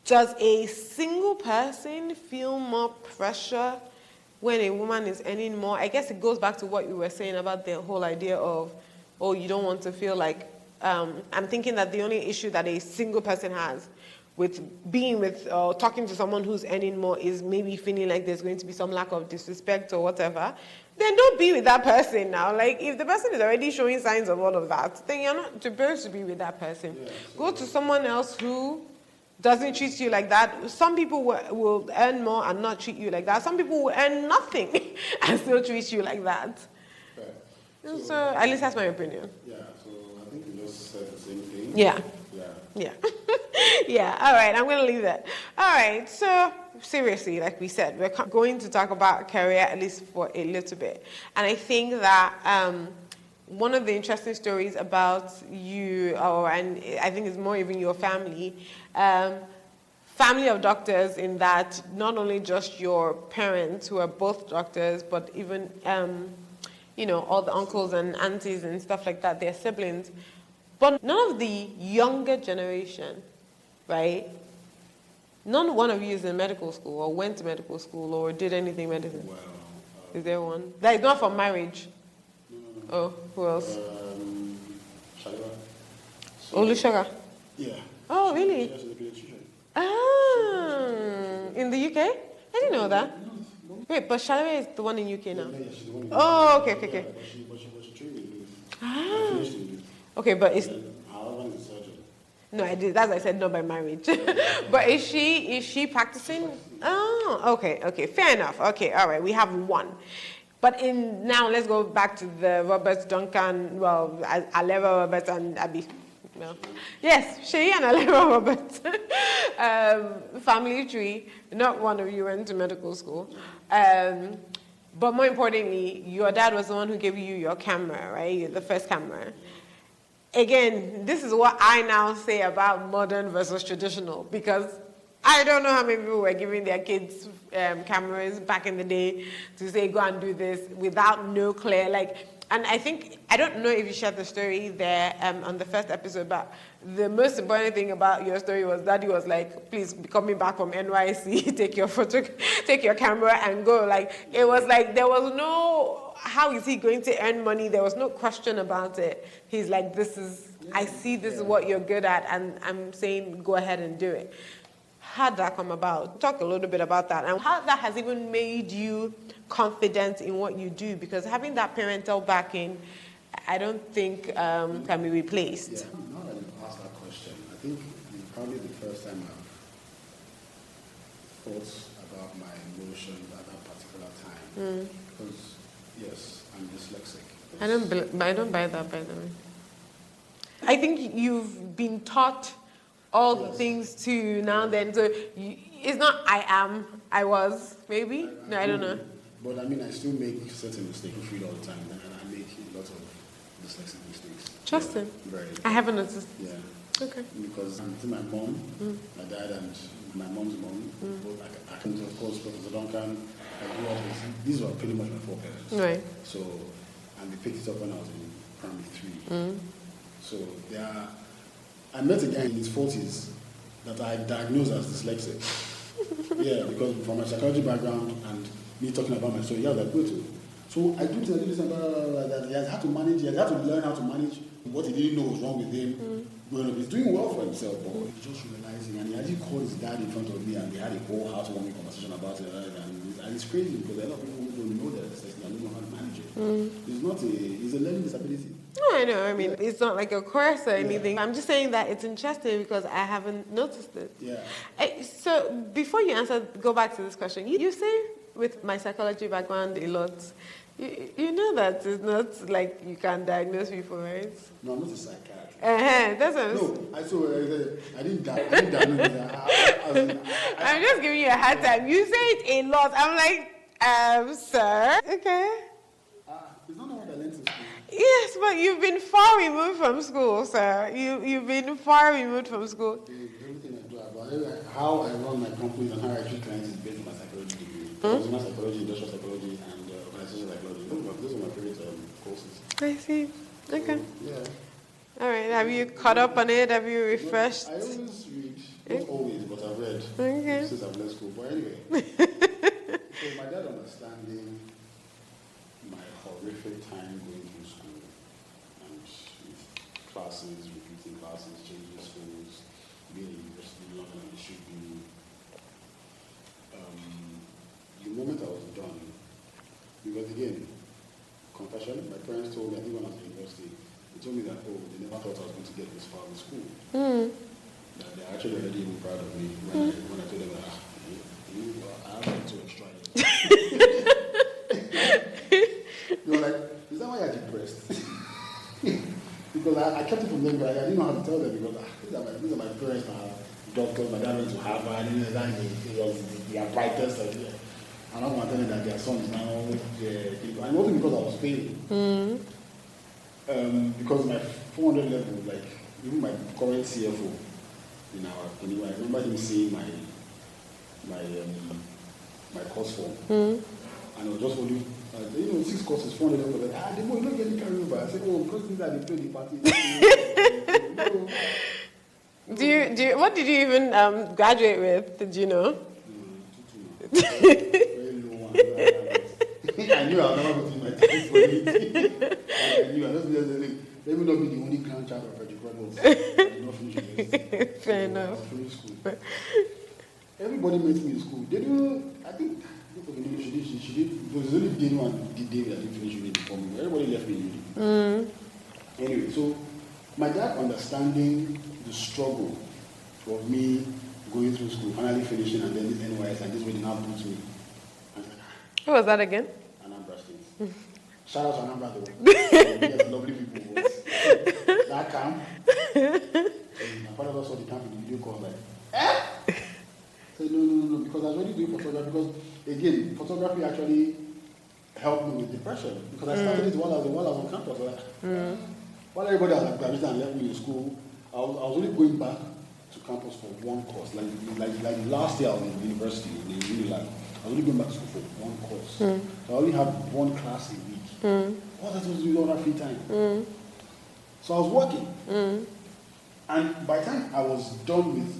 does a single person feel more pressure when a woman is earning more? I guess it goes back to what you were saying about the whole idea of, you don't want to feel like, I'm thinking that the only issue that a single person has with being with or talking to someone who's earning more is maybe feeling like there's going to be some lack of disrespect or whatever, then don't be with that person now. Like, if the person is already showing signs of all of that, then you're not supposed to be with that person. Yeah, go to someone else who doesn't treat you like that. Some people will earn more and not treat you like that. Some people will earn nothing and still treat you like that.
Right.
So at least that's my opinion.
Yeah, so I think you just said the same thing.
Yeah.
Yeah.
Yeah. Yeah, all right, I'm going to leave that. All right, so seriously, like we said, we're going to talk about career at least for a little bit. And I think that one of the interesting stories about you, and I think it's more even your family, family of doctors, in that not only just your parents who are both doctors, but even, all the uncles and aunties and stuff like that, their siblings. But none of the younger generation, right? None one of you is in medical school or went to medical school or did anything medicine.
Well,
Is there one? That is not for marriage.
no.
Oh, who else?
Shaliwa.
Olusoga.
Yeah.
Oh, really?
She's a pediatrician.
In the UK? I didn't know that. Wait, but Shalawa is the one in UK now.
Yeah, she's the one in
Oh, okay.
But she trained in youth.
Ah.
Finished in youth.
Okay, but it's
Her husband is a surgeon.
no, I did. That's why I said not by marriage. But is she practicing? Oh, okay, fair enough. Okay, all right. We have one. But now let's go back to the Roberts, Duncan, Aleva Roberts and Abby. No. Yes, Shay and Aleva Roberts. Family tree. Not one of you went to medical school. But more importantly, your dad was the one who gave you your camera, right? The first camera. Again, this is what I now say about modern versus traditional, because I don't know how many people were giving their kids cameras back in the day to say, go and do this without no clear, and I don't know if you shared the story there on the first episode, but the most important thing about your story was Daddy was like, please be coming back from NYC, take your camera and go. It was like, there was no, how is he going to earn money? There was no question about it. He's like, I see this is what you're good at, and I'm saying go ahead and do it. How did that come about? Talk a little bit about that and how that has even made you confident in what you do, because having that parental backing, I don't think can be replaced.
Yeah, now that you've asked that question, I think it's probably the first time I've thought about my emotions at that particular time. Because, yes, I'm dyslexic.
I don't buy that, by the way. I think you've been taught all the things to now and then. So it's not I was, maybe? No, I don't know.
But I mean, I still make certain mistakes all the time, and I make a lot of dyslexic mistakes.
Interesting.
Yeah, very.
I haven't noticed.
Yeah.
Okay.
Because my mom, my dad, and my mom's mom, both I can, of course, Professor Duncan, I grew up with, these were pretty much my foreparents.
Right.
So, and they picked it up when I was in primary 3. So, I met a guy in his 40s that I diagnosed as dyslexic. Yeah, because from my psychology background and me talking about my story, yeah, like, go to. So I do this and that. He has had to manage, he has had to learn how to manage what he didn't know was wrong with him. Growing up, he's doing well for himself, but he's just realizing, and he actually called his dad in front of me, and they had a whole heartwarming conversation about it, and it's crazy because a lot of people don't know that it's and don't know how to manage it. It's a learning disability.
No, I know. I mean, it's not like a course or anything. I'm just saying that it's interesting because I haven't noticed it.
Yeah.
So before you answer, go back to this question. You say with my psychology background a lot. You know that it's not like you can diagnose people, right?
No, I'm not a psychiatrist.
That's what
I didn't diagnose.
I'm just giving you a hard time. You say it a lot. I'm like, sir. Okay.
It's not what I learned in school.
Yes, but you've been far removed from school, sir. You've been far removed from school.
Everything I do about how I run my companies and how I treat clients is based on my psychology degree. Consumer psychology, industrial psychology, and organizational psychology. Those are my favorite courses.
I see. Okay.
Yeah.
All right. Have you caught up on it? Have you refreshed?
I always read. Not always, but I've read since I've left school. But anyway. So my dad understanding my horrific time going through school and with classes, repeating classes, changing schools, being in university longer than it should be. The moment I was done, because again, confession, my parents told me, I think when I was in university, they told me that, they never thought I was going to get this far in school. That they're actually already even proud of me when I told them, I have to extra years. They were like, is that why you're depressed? Because I kept it from them, but I didn't know how to tell them because these are these are my parents are doctors. My dad went to Harvard. And he was the brightest. And I'm telling that their son is now. And it wasn't because I was failing. Because my 400 level, like even my current CFO in our company, I remember him seeing my course form, and I was just only 6 courses, 400 level. Like, they won't get any carry over. I said, oh, because these are the play the party.
What did you even graduate with? Did you know?
Very low one. I knew I was never going to my teeth for it. I knew I just let me not be the only grandchild of Frederick Roberts. I did not finish university.
Fair enough.
I finished school. Everybody met me in school. They do. I think she did. It was only David and David that didn't finish uni before me. Everybody left me in uni. Anyway, so my dad understanding the struggle of me going through school, finally finishing, and then this NYS, and this way they now put me.
What was that again?
Anambra State. Shout out to Anambra though. Yes, lovely people. That camp. My father also saw the camp in the video call, like, eh? I said, no, because I was already doing photography, because again, photography actually helped me with depression, because I started it while I was on campus. Like, while everybody was like graduating and left me in school, I was only going back to campus for one course. Like last year I was in university, in Unilag. I was only going back to school for one course. So I only had one class a week. What was I supposed to do with all that free time? So I was working. And by the time I was done with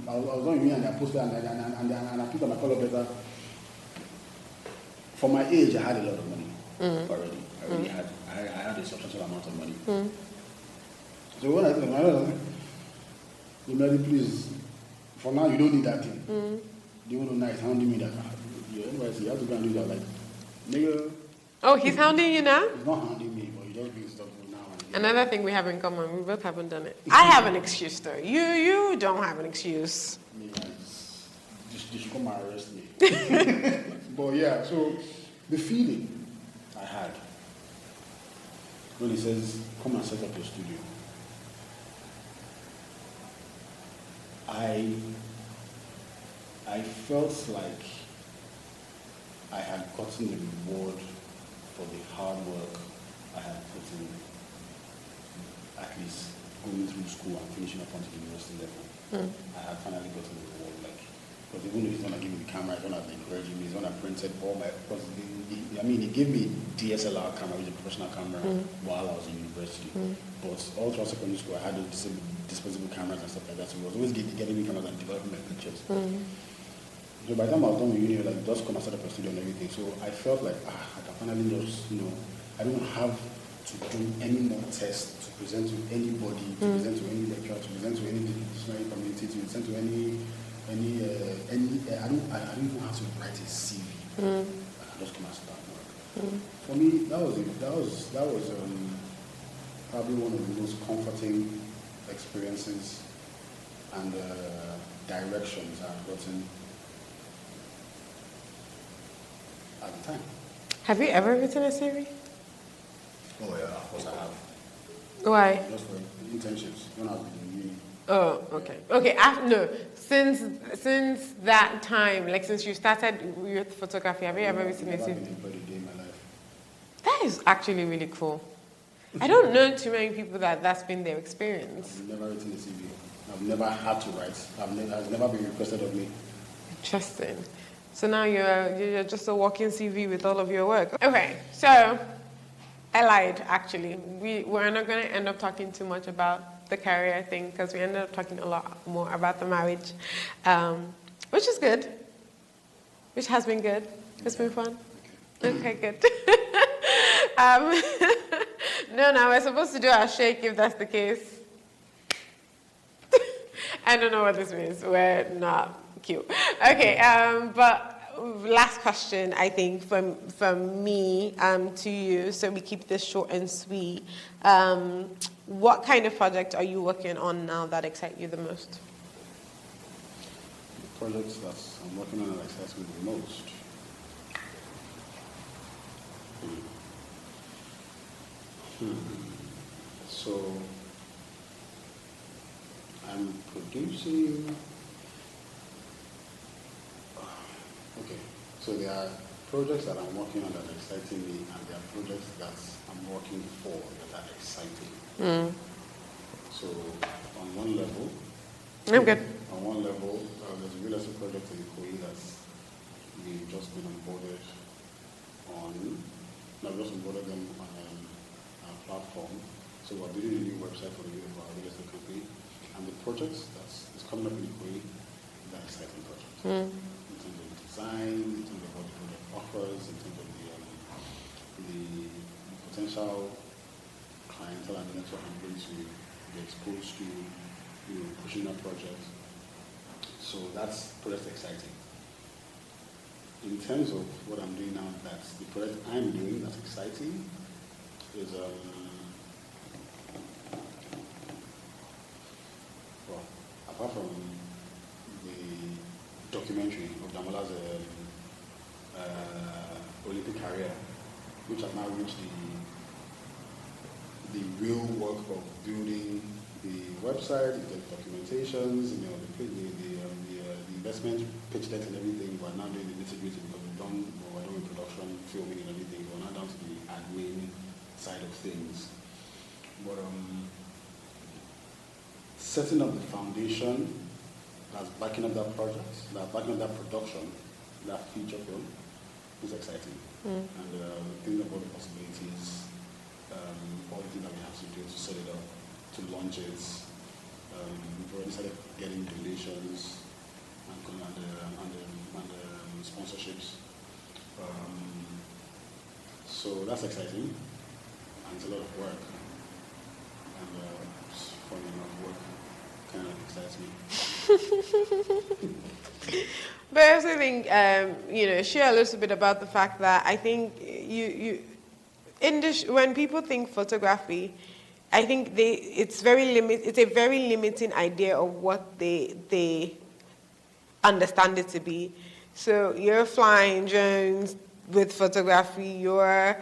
I was done with me and I posted and I put on my color letter. For my age, I had a lot of money already. I had a substantial amount of money. So when I told my mother, Demilade, please, for now you don't need that thing. They want to nice, hounding me that. Anyways, you have to go and do that. Like, nigga.
Oh, he's hounding you now?
He's not hounding me, but he just brings stuff now and then.
Another thing we have in common, we both haven't done it. I have an excuse though. You don't have an excuse.
They should come and arrest me. But yeah, so the feeling I had when he says, come and set up your studio, I felt like I had gotten the reward for the hard work I had put in, at least going through school and finishing up onto the university level. I had finally gotten the reward, because even if he's going to give me the camera, he's going to encourage me, he's going to print it all my, because he gave me DSLR camera, which is a professional camera, while I was in university. But all throughout secondary school, I had those disposable cameras and stuff like that, so he was always getting me cameras and developing my pictures. So by the time I was done with uni, like, just come and set up a studio and everything, so I felt like, I can finally just, I don't have to do any more tests to present to anybody, to present to any lecturer, to present to any disciplinary community, to present to any I don't even have to write a CV. I can just come and start work. For me, that was probably one of the most comforting experiences and directions I've gotten at the time.
Have you ever written a CV?
Oh yeah, of course I have.
Why?
Just for internships when I was in uni.
Oh, okay. Okay, no. Since that time, like since you started with photography, have you ever written a
I've never
CV?
been employed a day in my life.
That is actually really cool. I don't know too many people that's been their experience.
I've never written a CV. I've never had to write. It's never been requested of me.
Interesting. So now you're just a walking CV with all of your work. Okay, so I lied, actually. We're not going to end up talking too much about the career thing because we ended up talking a lot more about the marriage, which is good, which has been good. It's been fun. Okay, good. No, we're supposed to do our shake if that's the case. I don't know what this means. We're not cute. Okay, but last question, I think, from me to you, so we keep this short and sweet. What kind of project are you working on now that excite you the most?
The projects that I'm working on that excites me the most. So I'm can you see? Okay, so there are projects that I'm working on that are exciting me, and there are projects that I'm working for that are exciting. So on one level,
I'm good.
On one level, there's a real estate project in Ikoyi that's we've just been onboarded on. I've just onboarded them on a platform. So we're building a new website for our real estate company, and the project that's coming up in Ikoyi is an exciting project. In terms of design, in terms of what the project offers, in terms of the potential clientele and the network I'm going to be exposed to, pushing that project. So that's project exciting. In terms of what I'm doing now, that's the project I'm doing that's exciting is well, apart from the documentary of Damilade's Olympic career, which has now reached the real work of building the website, the documentations, the investment pitch deck and everything. We're now doing the nitty-gritty because we're doing production, filming and everything. We're now down to the admin side of things. But setting up the foundation that's backing up that project, that's backing up that production, that feature film is exciting. And thinking about the possibilities, all the things that we have to do to set it up, to launch it. We've already started getting donations and sponsorships. So that's exciting, and it's a lot of work. And funny enough, work kind of excites me.
But I also think, share a little bit about the fact that I think when people think photography, I think it's a very limiting idea of what they understand it to be. So you're flying drones with photography, you're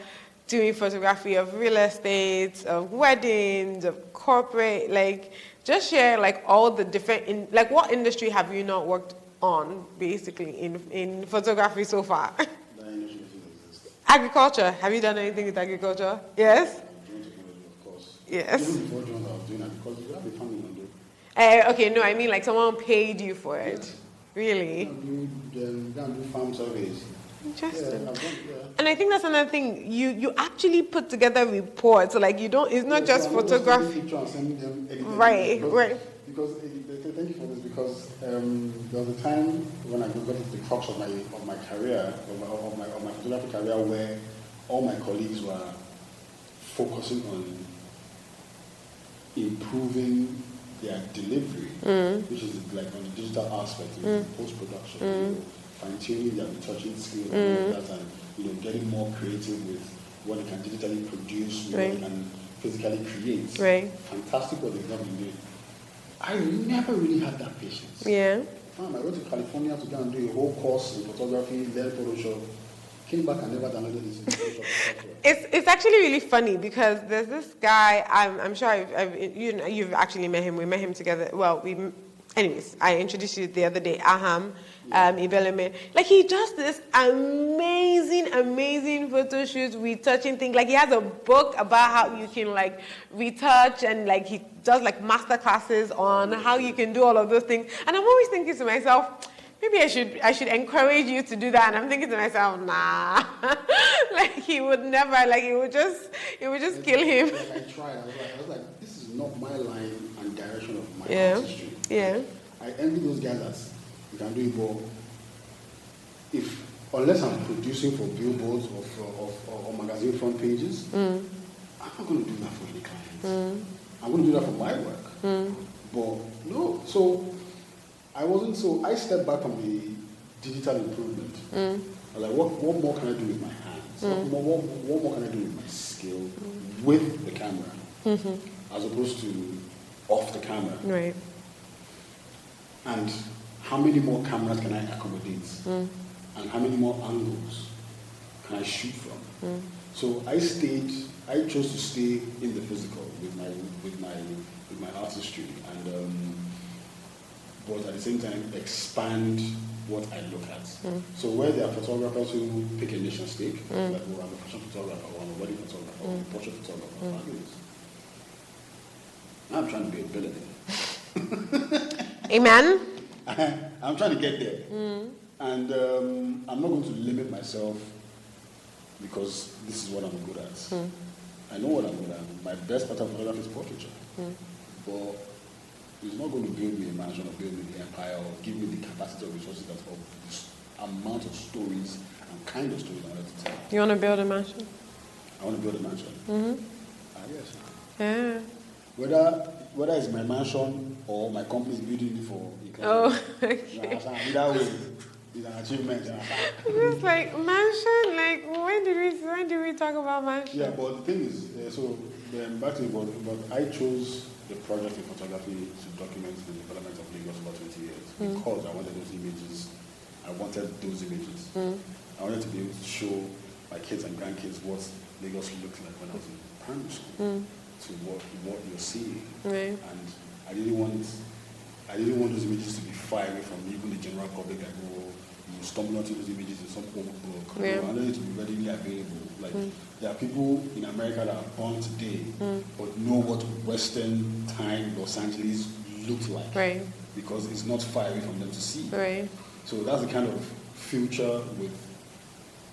doing photography of real estate, of weddings, of corporate, just share all the different, what industry have you not worked on basically in photography so far?
That industry doesn't exist.
Agriculture, have you done anything with agriculture? Yes?
Drone technology, of course.
Yes.
Even before drones, I was doing that because you have a family on
Okay, no, I mean someone paid you for it.
Yeah.
Really?
You can do farm surveys.
Interesting.
Yeah,
And I think that's another thing. You actually put together reports. You don't. It's not just
so I'm
photography.
Not just taking picture and sending them anything.
Right.
Because thank you for this. Because there was a time when I got into the crux of my career, of my photography career, where all my colleagues were focusing on improving their delivery, which is on the digital aspect, post-production, fine-tuning their retouching skills and all of that, and getting more creative with what they can digitally produce, what they can physically create.
Right.
Fantastic what they've done in it. I never really had that patience.
Yeah.
I went to California to go and do a whole course in photography, learn Photoshop. Came back and never downloaded this in Photoshop software.
It's actually really funny because there's this guy. I'm sure you've actually met him. We met him together. Well, anyways, I introduced you the other day. Aham, Ibeleme. He does this amazing photo shoots, retouching things. He has a book about how you can retouch, and he does master classes on how you can do all of those things. And I'm always thinking to myself, maybe I should encourage you to do that. And I'm thinking to myself, nah. He would never, it would just kill him.
I tried. I was like, this is not my line and direction of my artistry.
Yeah.
I envy those guys that you can do it, but unless I'm producing for billboards or magazine front pages, I'm not going to do that for any clients. I'm going to do that for my work. But no, so I stepped back from the digital improvement. I was like, what more can I do with my hands? What more can I do with my skill with the camera, as opposed to off the camera?
Right.
And how many more cameras can I accommodate? And how many more angles can I shoot from? So I chose to stay in the physical with my artistry, and but at the same time expand what I look at. So where there are photographers who pick a nation state, like oh, I'm a fashion photographer, or I'm a wedding photographer, or I'm a portrait photographer, fabulous. Now I'm trying to be a billionaire.
Amen.
I'm trying to get there. And I'm not going to limit myself because this is what I'm good at. I know what I'm good at. My best part of photography is portraiture. But it's not going to build me a mansion or build me the empire or give me the capacity or resources that of this amount of stories and kind of stories I want to tell.
You want to build a mansion?
I want to build a mansion. Yes.
Yeah.
Whether it's my mansion or my company's building it for a client.
Oh,
You
okay.
understand? Either way, it's an achievement. You understand?
It's like mansion. Like when did we talk about mansion?
Yeah, but the thing is, back to the board, but I chose the project in photography to document the development of Lagos for 20 years because I wanted those images. I wanted to be able to show my kids and grandkids what Lagos looked like when I was in primary school to what you're seeing.
Right.
And I didn't want those images to be far away from even the general public. Like, oh, you stumble onto those images in some old book.
Yeah.
I wanted it to be readily available. Like, there are people in America that are born today but know what Western time Los Angeles looked like.
Right.
Because it's not far away from them to see.
Right.
So that's the kind of future with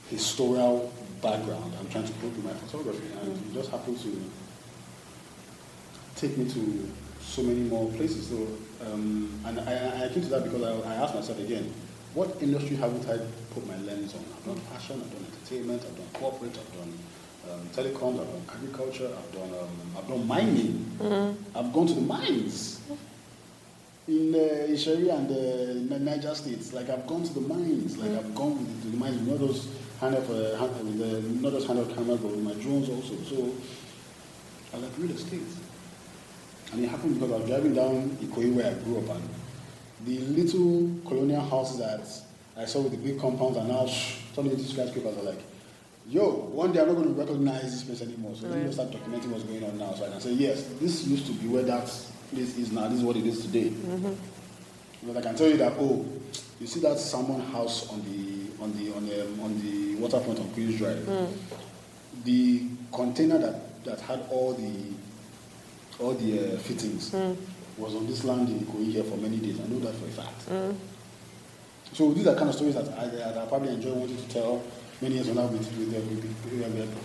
historical background I'm trying to put in my photography. And it just happens to take me to so many more places. So, and I came to that because I asked myself again, what industry haven't I put my lens on? I've done fashion, I've done entertainment, I've done corporate, I've done telecoms, I've done agriculture, I've done mining. I've gone to the mines in Isheri and Niger states. Like I've gone to the mines. Like I've gone to the mines with not just handheld cameras, but with my drones also. So I like real estate. And it happened because I was driving down Ikoyi where I grew up, and the little colonial houses that I saw with the big compounds are now turning into skyscrapers. Are like, yo, one day I'm not going to recognize this place anymore. So let me just start documenting what's going on now, so I can say, yes, this used to be where that place is now. This is what it is today. But I can tell you that, oh, you see that salmon house on the waterfront on Queen's Drive. The container that had all the fittings was on this land in Ikoyi here for many days. I know that for a fact. So these are kind of stories that I probably enjoy wanting to tell many years from now with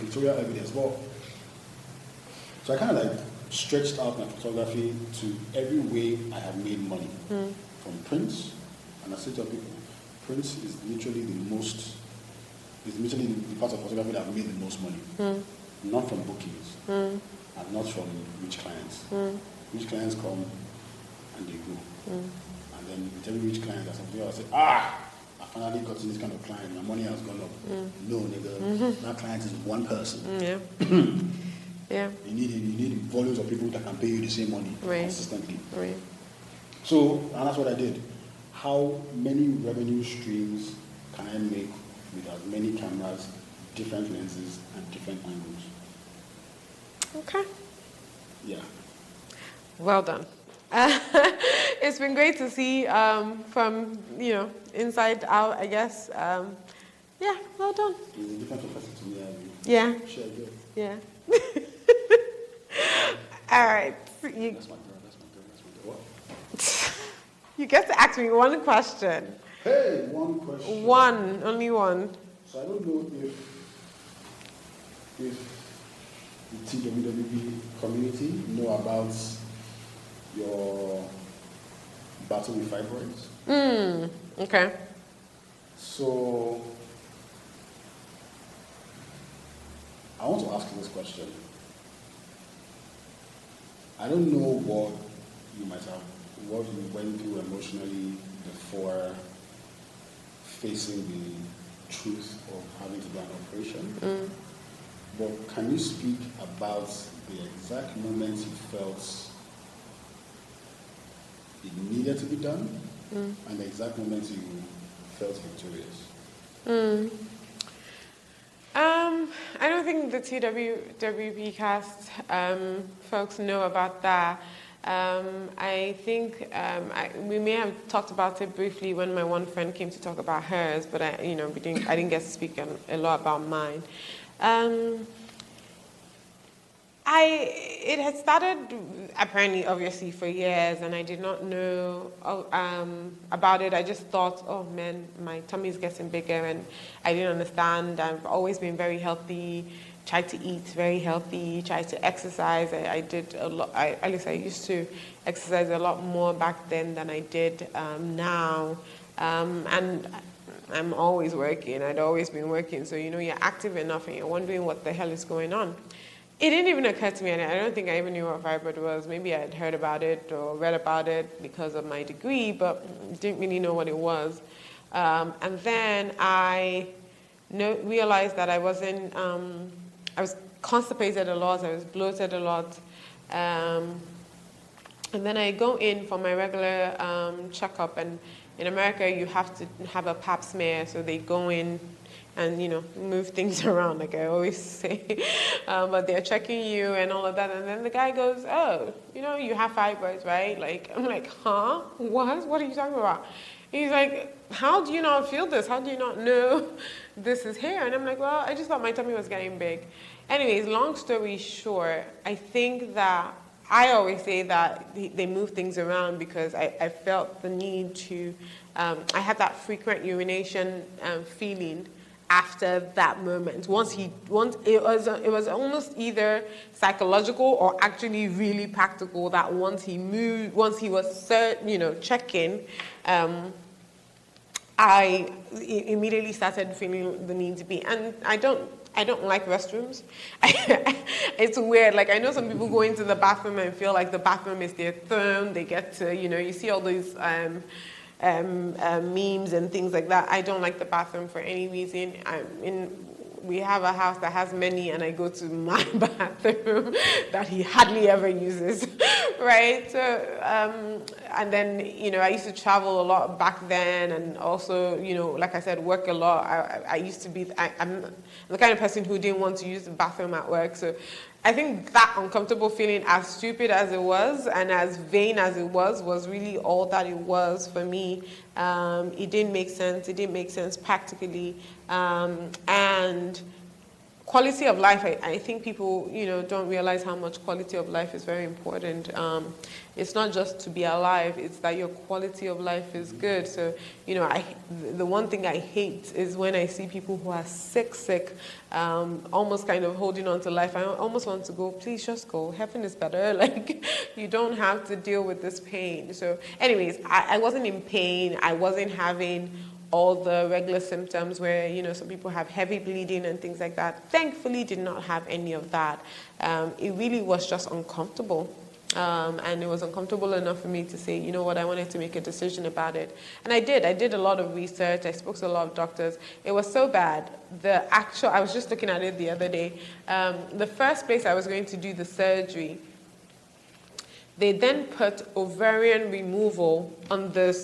pictorial evidence. But so I kind of like stretched out my photography to every way I have made money. From prints, and I say to people, prints is literally the part of photography that I've made the most money. Not from bookings. And not from rich clients. Rich clients come and they go. And then with every rich client, there's something else. I say, I finally got this kind of client. My money has gone up. No, nigga, that client is one person.
Yeah.
You need volumes of people that can pay you the same money consistently.
Right.
So, and that's what I did. How many revenue streams can I make with as many cameras, different lenses, and different angles?
Okay.
Yeah.
Well done. It's been great to see from, inside out, I guess. Yeah, well done.
It's a different professor to me.
Yeah.
Share good.
Yeah. All right.
That's my girl. What?
You get to ask me one question.
Hey, one question.
One, only one.
So I don't know if the TWWB community know about your battle with fibroids.
Okay.
So I want to ask you this question. I don't know what you went through emotionally before facing the truth of having to do an operation. But can you speak about the exact moments you felt it needed to be done and the exact moments you felt victorious?
I don't think the TWWP cast folks know about that. I think we may have talked about it briefly when my one friend came to talk about hers, but I didn't get to speak a lot about mine. It had started apparently, obviously, for years, and I did not know about it. I just thought, oh man, my tummy is getting bigger, and I didn't understand. I've always been very healthy, tried to eat very healthy, tried to exercise. I did a lot. At least I used to exercise a lot more back then than I did now, and I'm always working. I'd always been working, so you're active enough, and you're wondering what the hell is going on. It didn't even occur to me, and I don't think I even knew what fibroid was. Maybe I had heard about it or read about it because of my degree, but didn't really know what it was. And then I realized that I was constipated a lot, I was bloated a lot. And then I go in for my regular checkup, and in America you have to have a pap smear, so they go in and move things around, like I always say. But they're checking you and all of that, and then the guy goes, oh, you have fibroids, right? Like, I'm like, huh? What are you talking about? He's like, how do you not feel this? How do you not know this is here? And I'm like, well, I just thought my tummy was getting big. Anyways, long story short, I think that I always say that they move things around because I felt the need to, I had that frequent urination feeling after that moment. Once it was almost either psychological or actually really practical that once he was checking, I immediately started feeling the need to be. And I don't like restrooms. It's weird. Like, I know some people go into the bathroom and feel like the bathroom is their throne. They get to, you see all these memes and things like that. I don't like the bathroom for any reason. We have a house that has many, and I go to my bathroom that he hardly ever uses, right? So, and then, I used to travel a lot back then, and also, like I said, work a lot. I used to be, I'm the kind of person who didn't want to use the bathroom at work, so I think that uncomfortable feeling, as stupid as it was and as vain as it was really all that it was for me. It didn't make sense. It didn't make sense practically. And quality of life, I think people, don't realize how much quality of life is very important. It's not just to be alive, it's that your quality of life is good. So, the one thing I hate is when I see people who are sick, almost kind of holding on to life. I almost want to go, please just go. Heaven is better. Like, you don't have to deal with this pain. So anyways, I wasn't in pain. I wasn't having all the regular symptoms where, some people have heavy bleeding and things like that. Thankfully, did not have any of that. It really was just uncomfortable. And it was uncomfortable enough for me to say, you know what, I wanted to make a decision about it. And I did. I did a lot of research. I spoke to a lot of doctors. It was so bad. I was just looking at it the other day. The first place I was going to do the surgery, they then put ovarian removal on the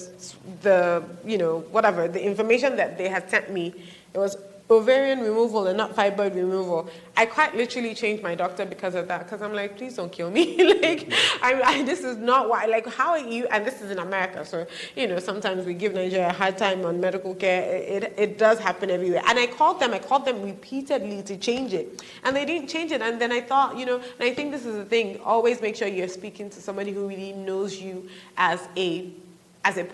information that they had sent me. It was ovarian removal and not fibroid removal. I quite literally changed my doctor because of that, because I'm like, please don't kill me. Like, this is not why, like, how are you, and this is in America, so, sometimes we give Nigeria a hard time on medical care. It does happen everywhere. And I called them repeatedly to change it, and they didn't change it. And then I thought, and I think this is the thing, always make sure you're speaking to somebody who really knows you as a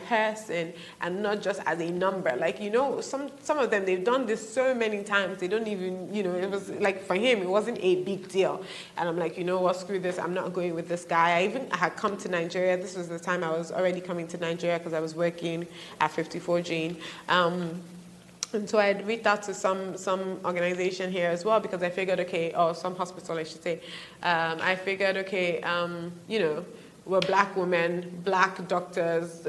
person and not just as a number. Like, some of them, they've done this so many times, they don't even, it was like, for him, it wasn't a big deal. And I'm like, what, screw this, I'm not going with this guy. I even had come to Nigeria. This was the time I was already coming to Nigeria because I was working at 54 Jane. And so I had reached out to some organization here as well, because I figured, okay, or some hospital, I should say. I figured, okay, we're black women, black doctors,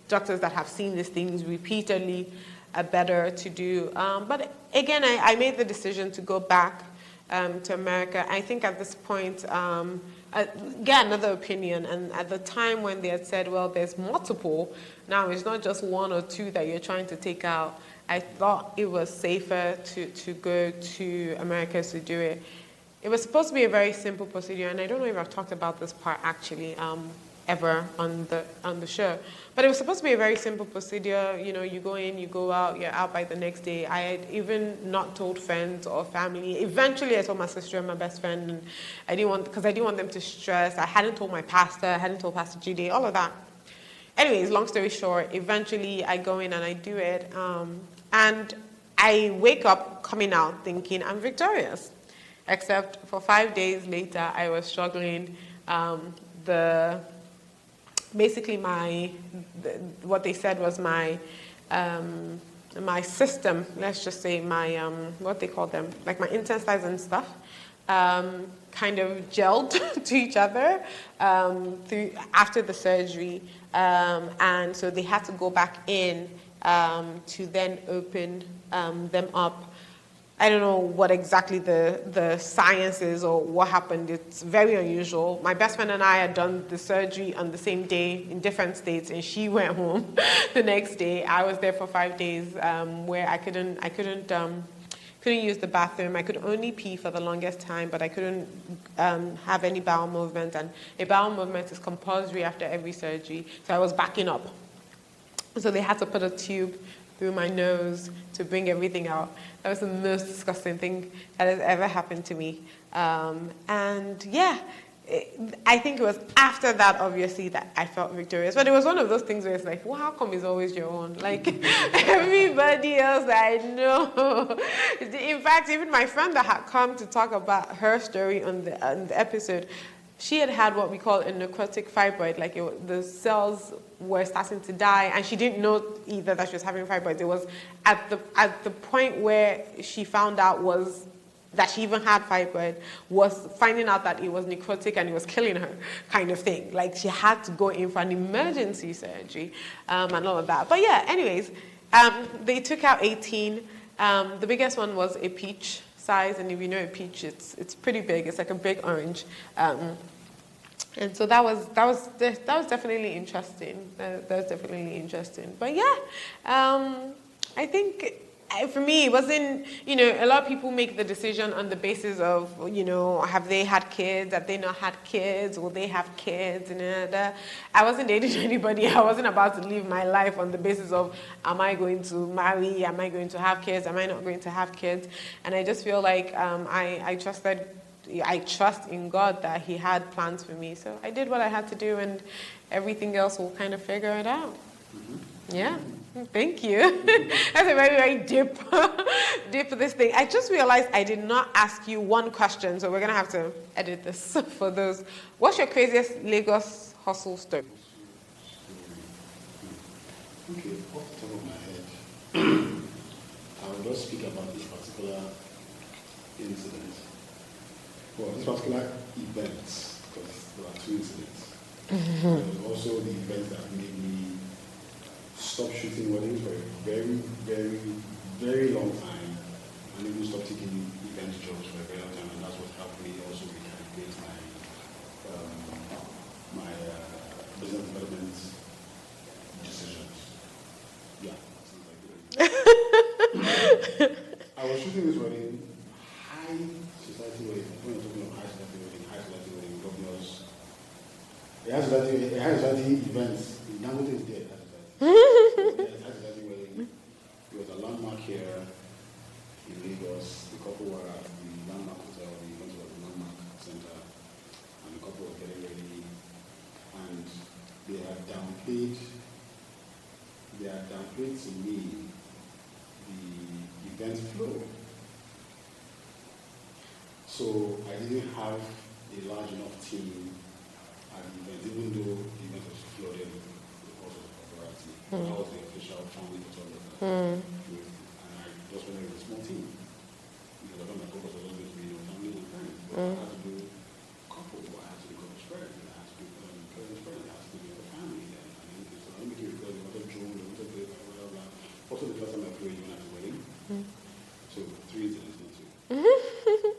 doctors that have seen these things repeatedly, are better to do. But again, I made the decision to go back to America. I think at this point, get another opinion. And at the time when they had said, well, there's multiple, now it's not just one or two that you're trying to take out, I thought it was safer to go to America to do it. it was supposed to be a very simple procedure, and I don't know if I've talked about this part actually ever on the show, but it was supposed to be a very simple procedure. You know, you go in, you go out, you're out by the next day. I had even not told friends or family. Eventually, I told my sister and my best friend, and I didn't want them to stress. I hadn't told my pastor, I hadn't told Pastor Judy, all of that. Anyways, long story short, eventually I go in and I do it, and I wake up coming out thinking I'm victorious. Except for 5 days later, I was struggling. Basically what they said was my system, let's just say my, what they call them, like my intestines and stuff, kind of gelled to each other after the surgery. And so they had to go back in to then open them up. I don't know what exactly the science is or what happened. It's very unusual. My best friend and I had done the surgery on the same day in different states, and she went home the next day. I was there for 5 days where I couldn't use the bathroom. I could only pee for the longest time, but I couldn't have any bowel movement. And a bowel movement is compulsory after every surgery, so I was backing up. So they had to put a tube through my nose to bring everything out. That was the most disgusting thing that has ever happened to me. And yeah, I think it was after that, obviously, that I felt victorious. But it was one of those things where it's like, well, how come it's always your own? Like, everybody else I know. In fact, even my friend that had come to talk about her story on the episode, she had what we call a necrotic fibroid, like the cells were starting to die, and she didn't know either that she was having fibroids. It was at the point where she found out was that she even had fibroid, was finding out that it was necrotic and it was killing her, kind of thing. Like she had to go in for an emergency surgery and all of that. But yeah, anyways, they took out 18. The biggest one was a peach size, and if you know a peach, it's pretty big. It's like a big orange. And so that was definitely interesting. That was definitely interesting. But yeah, I think for me it wasn't. You know, a lot of people make the decision on the basis of, you know, have they had kids? Have they not had kids? Will they have kids? And I wasn't dating anybody. I wasn't about to live my life on the basis of, am I going to marry? Am I going to have kids? Am I not going to have kids? And I just feel like I trust in God that He had plans for me. So I did what I had to do, and everything else will kind of figure it out. Mm-hmm. Yeah. Thank you. That's a very, very deep this thing. I just realized I did not ask you one question, so we're going to have to edit this for those. What's your craziest Lagos hustle story?
Okay, off the top of my head, I will just speak about this particular incident. Well, this particular event, because there are two incidents. There was also the event that made me stop shooting weddings for a very, very, very long time, and even stop taking event jobs for a very long time, and that's what helped me also recalibrate my business development decisions. Yeah, sounds like it. I was shooting this wedding, high society wedding. When I'm talking about high society wedding, governors, a high society events. Dangote is dead. High society wedding. It was a landmark here in Lagos. The couple were at the landmark hotel. We went to the landmark center, and the couple were getting ready, and they had downplayed to me the event flow. So I didn't have a large enough team at the event, even though the event was flooded because of the paparazzi. I was the official family photographer. And I just went with a small team. Because I thought my focus was always to be family and friends. But I had to do couple, I had to do couple spread, I had to do cousin spread, I had to do the family. So I made it because they wanted drone, they wanted this, blah, blah, blah. Also the first time I flew even at the wedding. So 3 incidents, not 2.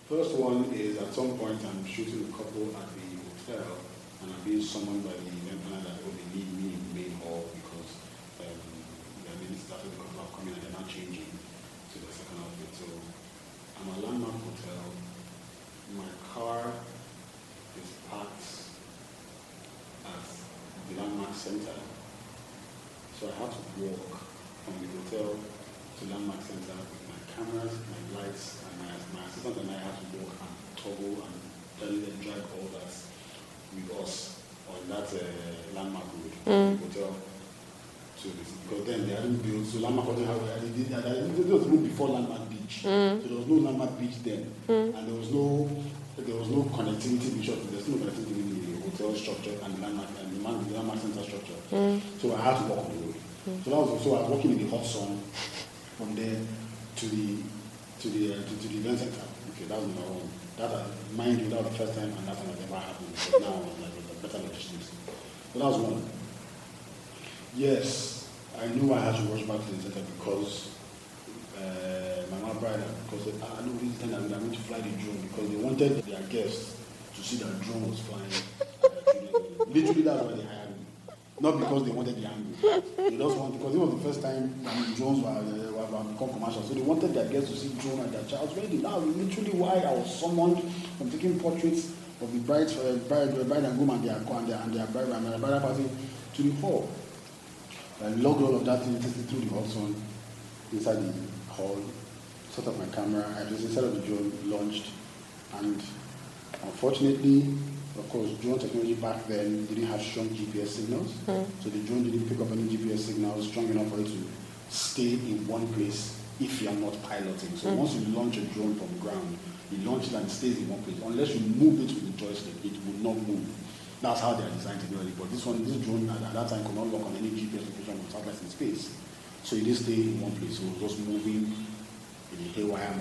First one is at some point I'm shooting a couple at the hotel, and I'm being summoned by the event planner that they need me in the main hall because the minutes after the couple are coming and they're not changing to the second outfit. So I'm a landmark hotel. My car is parked at the landmark center. So I had to walk from the hotel to landmark center with my cameras, my lights, and my assistant and I had to walk and toggle and drive all that with us on that landmark road from the hotel to this. Because then they hadn't built, so landmark hotel, there was room before landmark beach. So there was no landmark beach then. And there was no connectivity between, there's no connectivity between the hotel structure and the landmark center structure. So I had to walk on the road. So I was walking in the hot sun from there to the event center. Okay, that was number one. Mind you, that was the first time, and that has never happened. But now, like, better logistics. So that was one. Yes, I knew I had to rush back to the center because my mom brother, because I know this time I'm going to fly the drone because they wanted their guests to see that drone was flying. Literally, that's why they hired me. Not because they wanted the angle. They just wanted, because it was the first time drones were become commercial. So they wanted their guests to see drone at their child's wedding. That was literally why I was summoned from taking portraits of the bride and groom and their bridal party to the hall. I logged all of that through the hall sun inside the hall, set up my camera, I just set up the drone, launched, and unfortunately, of course, drone technology back then didn't have strong GPS signals, so the drone didn't pick up any GPS signals strong enough for it to stay in one place if you are not piloting. So once you launch a drone from ground, you launch it and it stays in one place. Unless you move it with the joystick, it will not move. That's how they are designed technology. But this drone at that time could not lock on any GPS location on satellites in space. So it didn't stay in one place. So it was just moving in a haywire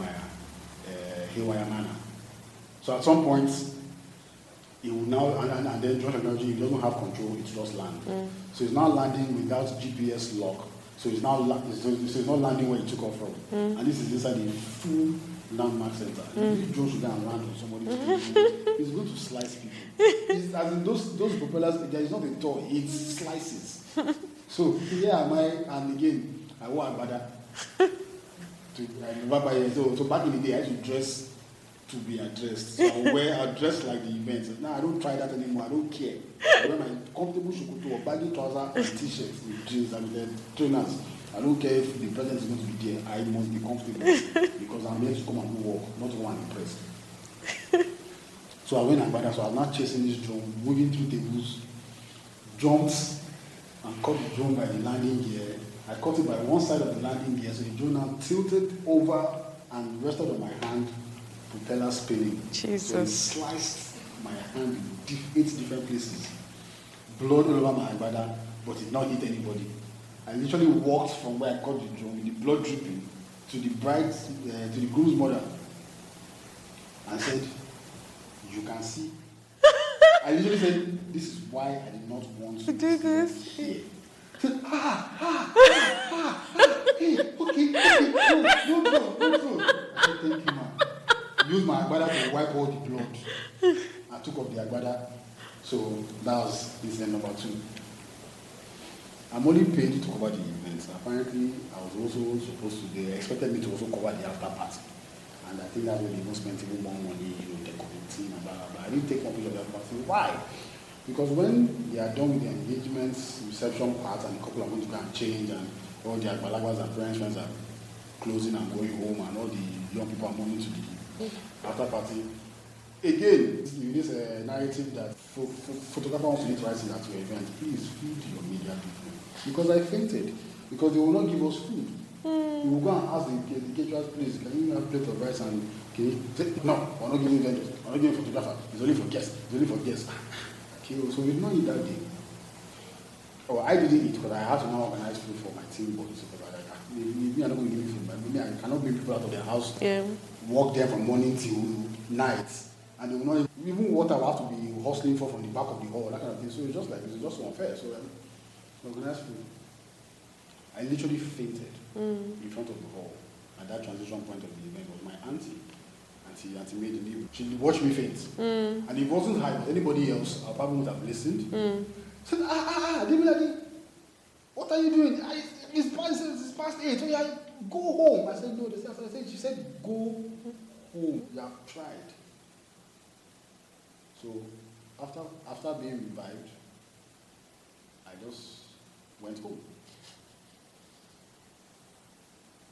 manner. So at some point, it will now, and then drone technology, it doesn't have control, it just land. So it's now landing without GPS lock. So it's now it's not landing where it took off from. And this is inside the full landmark center. If drone should go and land on somebody's it's going to slice people. It's, as in those propellers, there is not a toy, it slices. So here am I, and again, I wore agbada. So back in the day, I used to dress to be addressed. So I dress like the event. Now I don't try that anymore. I don't care. I wear my comfortable shukutu or baggy trousers and t-shirts with jeans and with trainers. I don't care if the president is going to be there. I must be comfortable because I'm here to come and do work, not to go and impress. So I went and so I was not chasing this drone, moving through tables, jumped and caught the drone by the landing gear. I caught it by one side of the landing gear, so the drone now tilted over and rested on my hand, propeller spinning.
Jesus.
So it sliced my hand in 8 different places. Blood all over my agbada, but it did not hit anybody. I literally walked from where I caught the drone with the blood dripping to the to the groom's mother and said, "You can see." I literally said, "This is why I did not want to
do this."
Here. I said, hey, okay, no. I said, "Thank you, man." Used my agbada to wipe all the blood. I took off the agbada. So that was incident number 2. I'm only paid to cover the events. Apparently, I was also supposed to, they expected me to also cover the after party. And I think that's when they even spent even more money, decorating and blah, blah, blah. I didn't take one picture of the after party. Why? Because when they are done with the engagements, reception part, and the couple are going to go and change, and all their balagas and friends are closing and going home, and all the young people are moving to the after party. Again, this narrative that photographer wants to interact at your event, please feed your media people. Because I fainted. Because they will not give us food. We will go and ask the caterers, please, can you have a plate of rice and can you say, no, we're not giving vendors, we're not giving photographer, it's only for guests, Okay, so we did not eat that day. Oh, I didn't eat because I had to now organize food for my team boys. Me, I'm not going to give you food, but me, I cannot bring people out of their house, walk there from morning till night. And they will not even water will have to be hustling for from the back of the hall, that kind of thing. So it's just unfair. So organized food. I literally fainted in front of the hall at that transition point of the event. Was my auntie. Auntie made the leave. She watched me faint. And if it wasn't her, but anybody else, I probably would have listened. Said, Demilade, what are you doing? It's past 8. So yeah, go home. I said, no. She said, go home. You have tried. So after being revived, I just went home.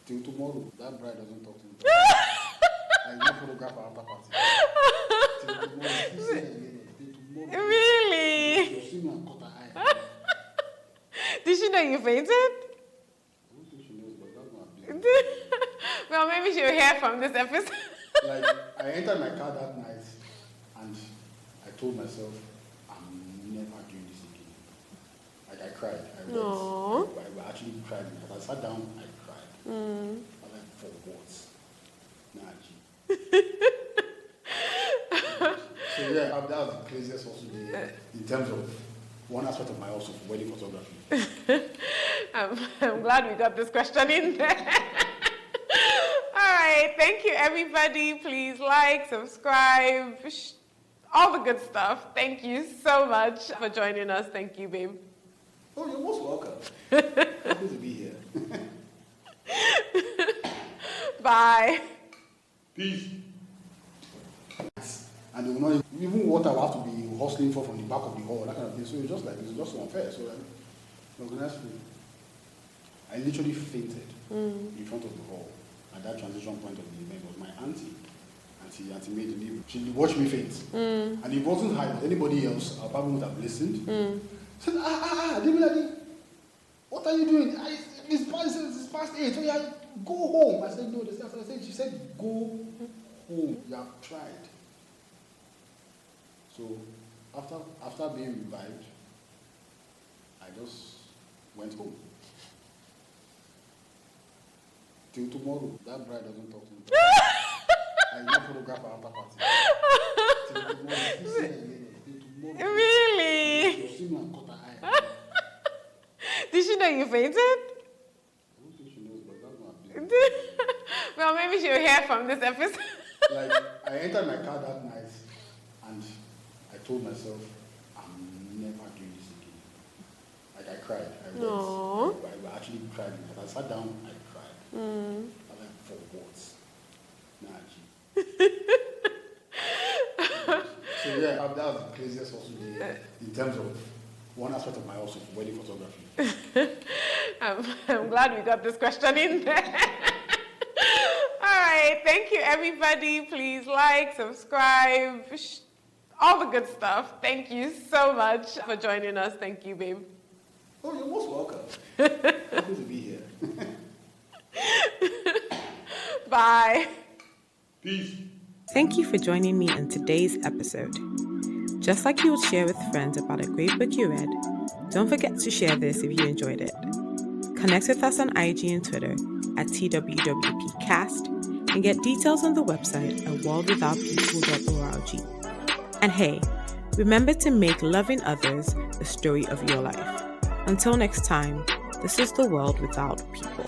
Till tomorrow, that bride doesn't talk to me. I no photograph her after party. Till tomorrow, she said again. Till tomorrow.
Really?
She'll see me and cut her eye.
Did she know you fainted?
I don't think she knows, but that's not business.
Well, maybe she'll hear from this episode.
Like, I entered my car that night and I told myself, I'm never doing this again. Like, I cried. I wept.
Aww.
I actually cried. As I sat down, I cried. I was like, for what? Nah, G. So yeah, that was the craziest also in terms of one aspect of my also wedding photography.
I'm glad we got this question in there. All right, thank you everybody. Please like, subscribe, all the good stuff. Thank you so much for joining us. Thank you, babe.
Oh, you're most welcome. Happy to be here.
Bye.
Peace. And they will not even water will have to be hustling for from the back of the hall, that kind of thing. So it's just so unfair. So honestly, I literally fainted in front of the hall at that transition point of the event. Was my auntie. Auntie made the leave. She watched me faint. And it wasn't her, but anybody else, I probably would have listened. Said, Demilade, what are you doing? It's past 8. So yeah, go home. I said, no. She said, go home. You have tried. So after being revived, I just went home. Till tomorrow, that bride doesn't talk to me. I no photograph her after party. Till tomorrow, she said again. Till tomorrow.
Really?
She'll see me and cut her eye.
Did she know you fainted?
I don't think she knows, but that's not business.
Well, maybe she'll hear from this episode.
Like, I entered my car that night and I told myself, I'm never doing this again. Like, I cried. I wept.
Aww.
I actually cried. As I sat down, I cried. I was like, for what? Nah, G. So yeah, that was the craziest also in terms of one aspect of my also wedding photography.
I'm glad we got this question in there. All right, thank you everybody. Please like, subscribe, all the good stuff. Thank you so much for joining us. Thank you, babe.
Oh, you're most welcome. Happy to be here.
Bye.
Peace.
Thank you for joining me in today's episode. Just like you would share with friends about a great book you read, don't forget to share this if you enjoyed it. Connect with us on IG and Twitter at TWWPcast and get details on the website at worldwithoutpeople.org. And hey, remember to make loving others the story of your life. Until next time, this is the World Without People.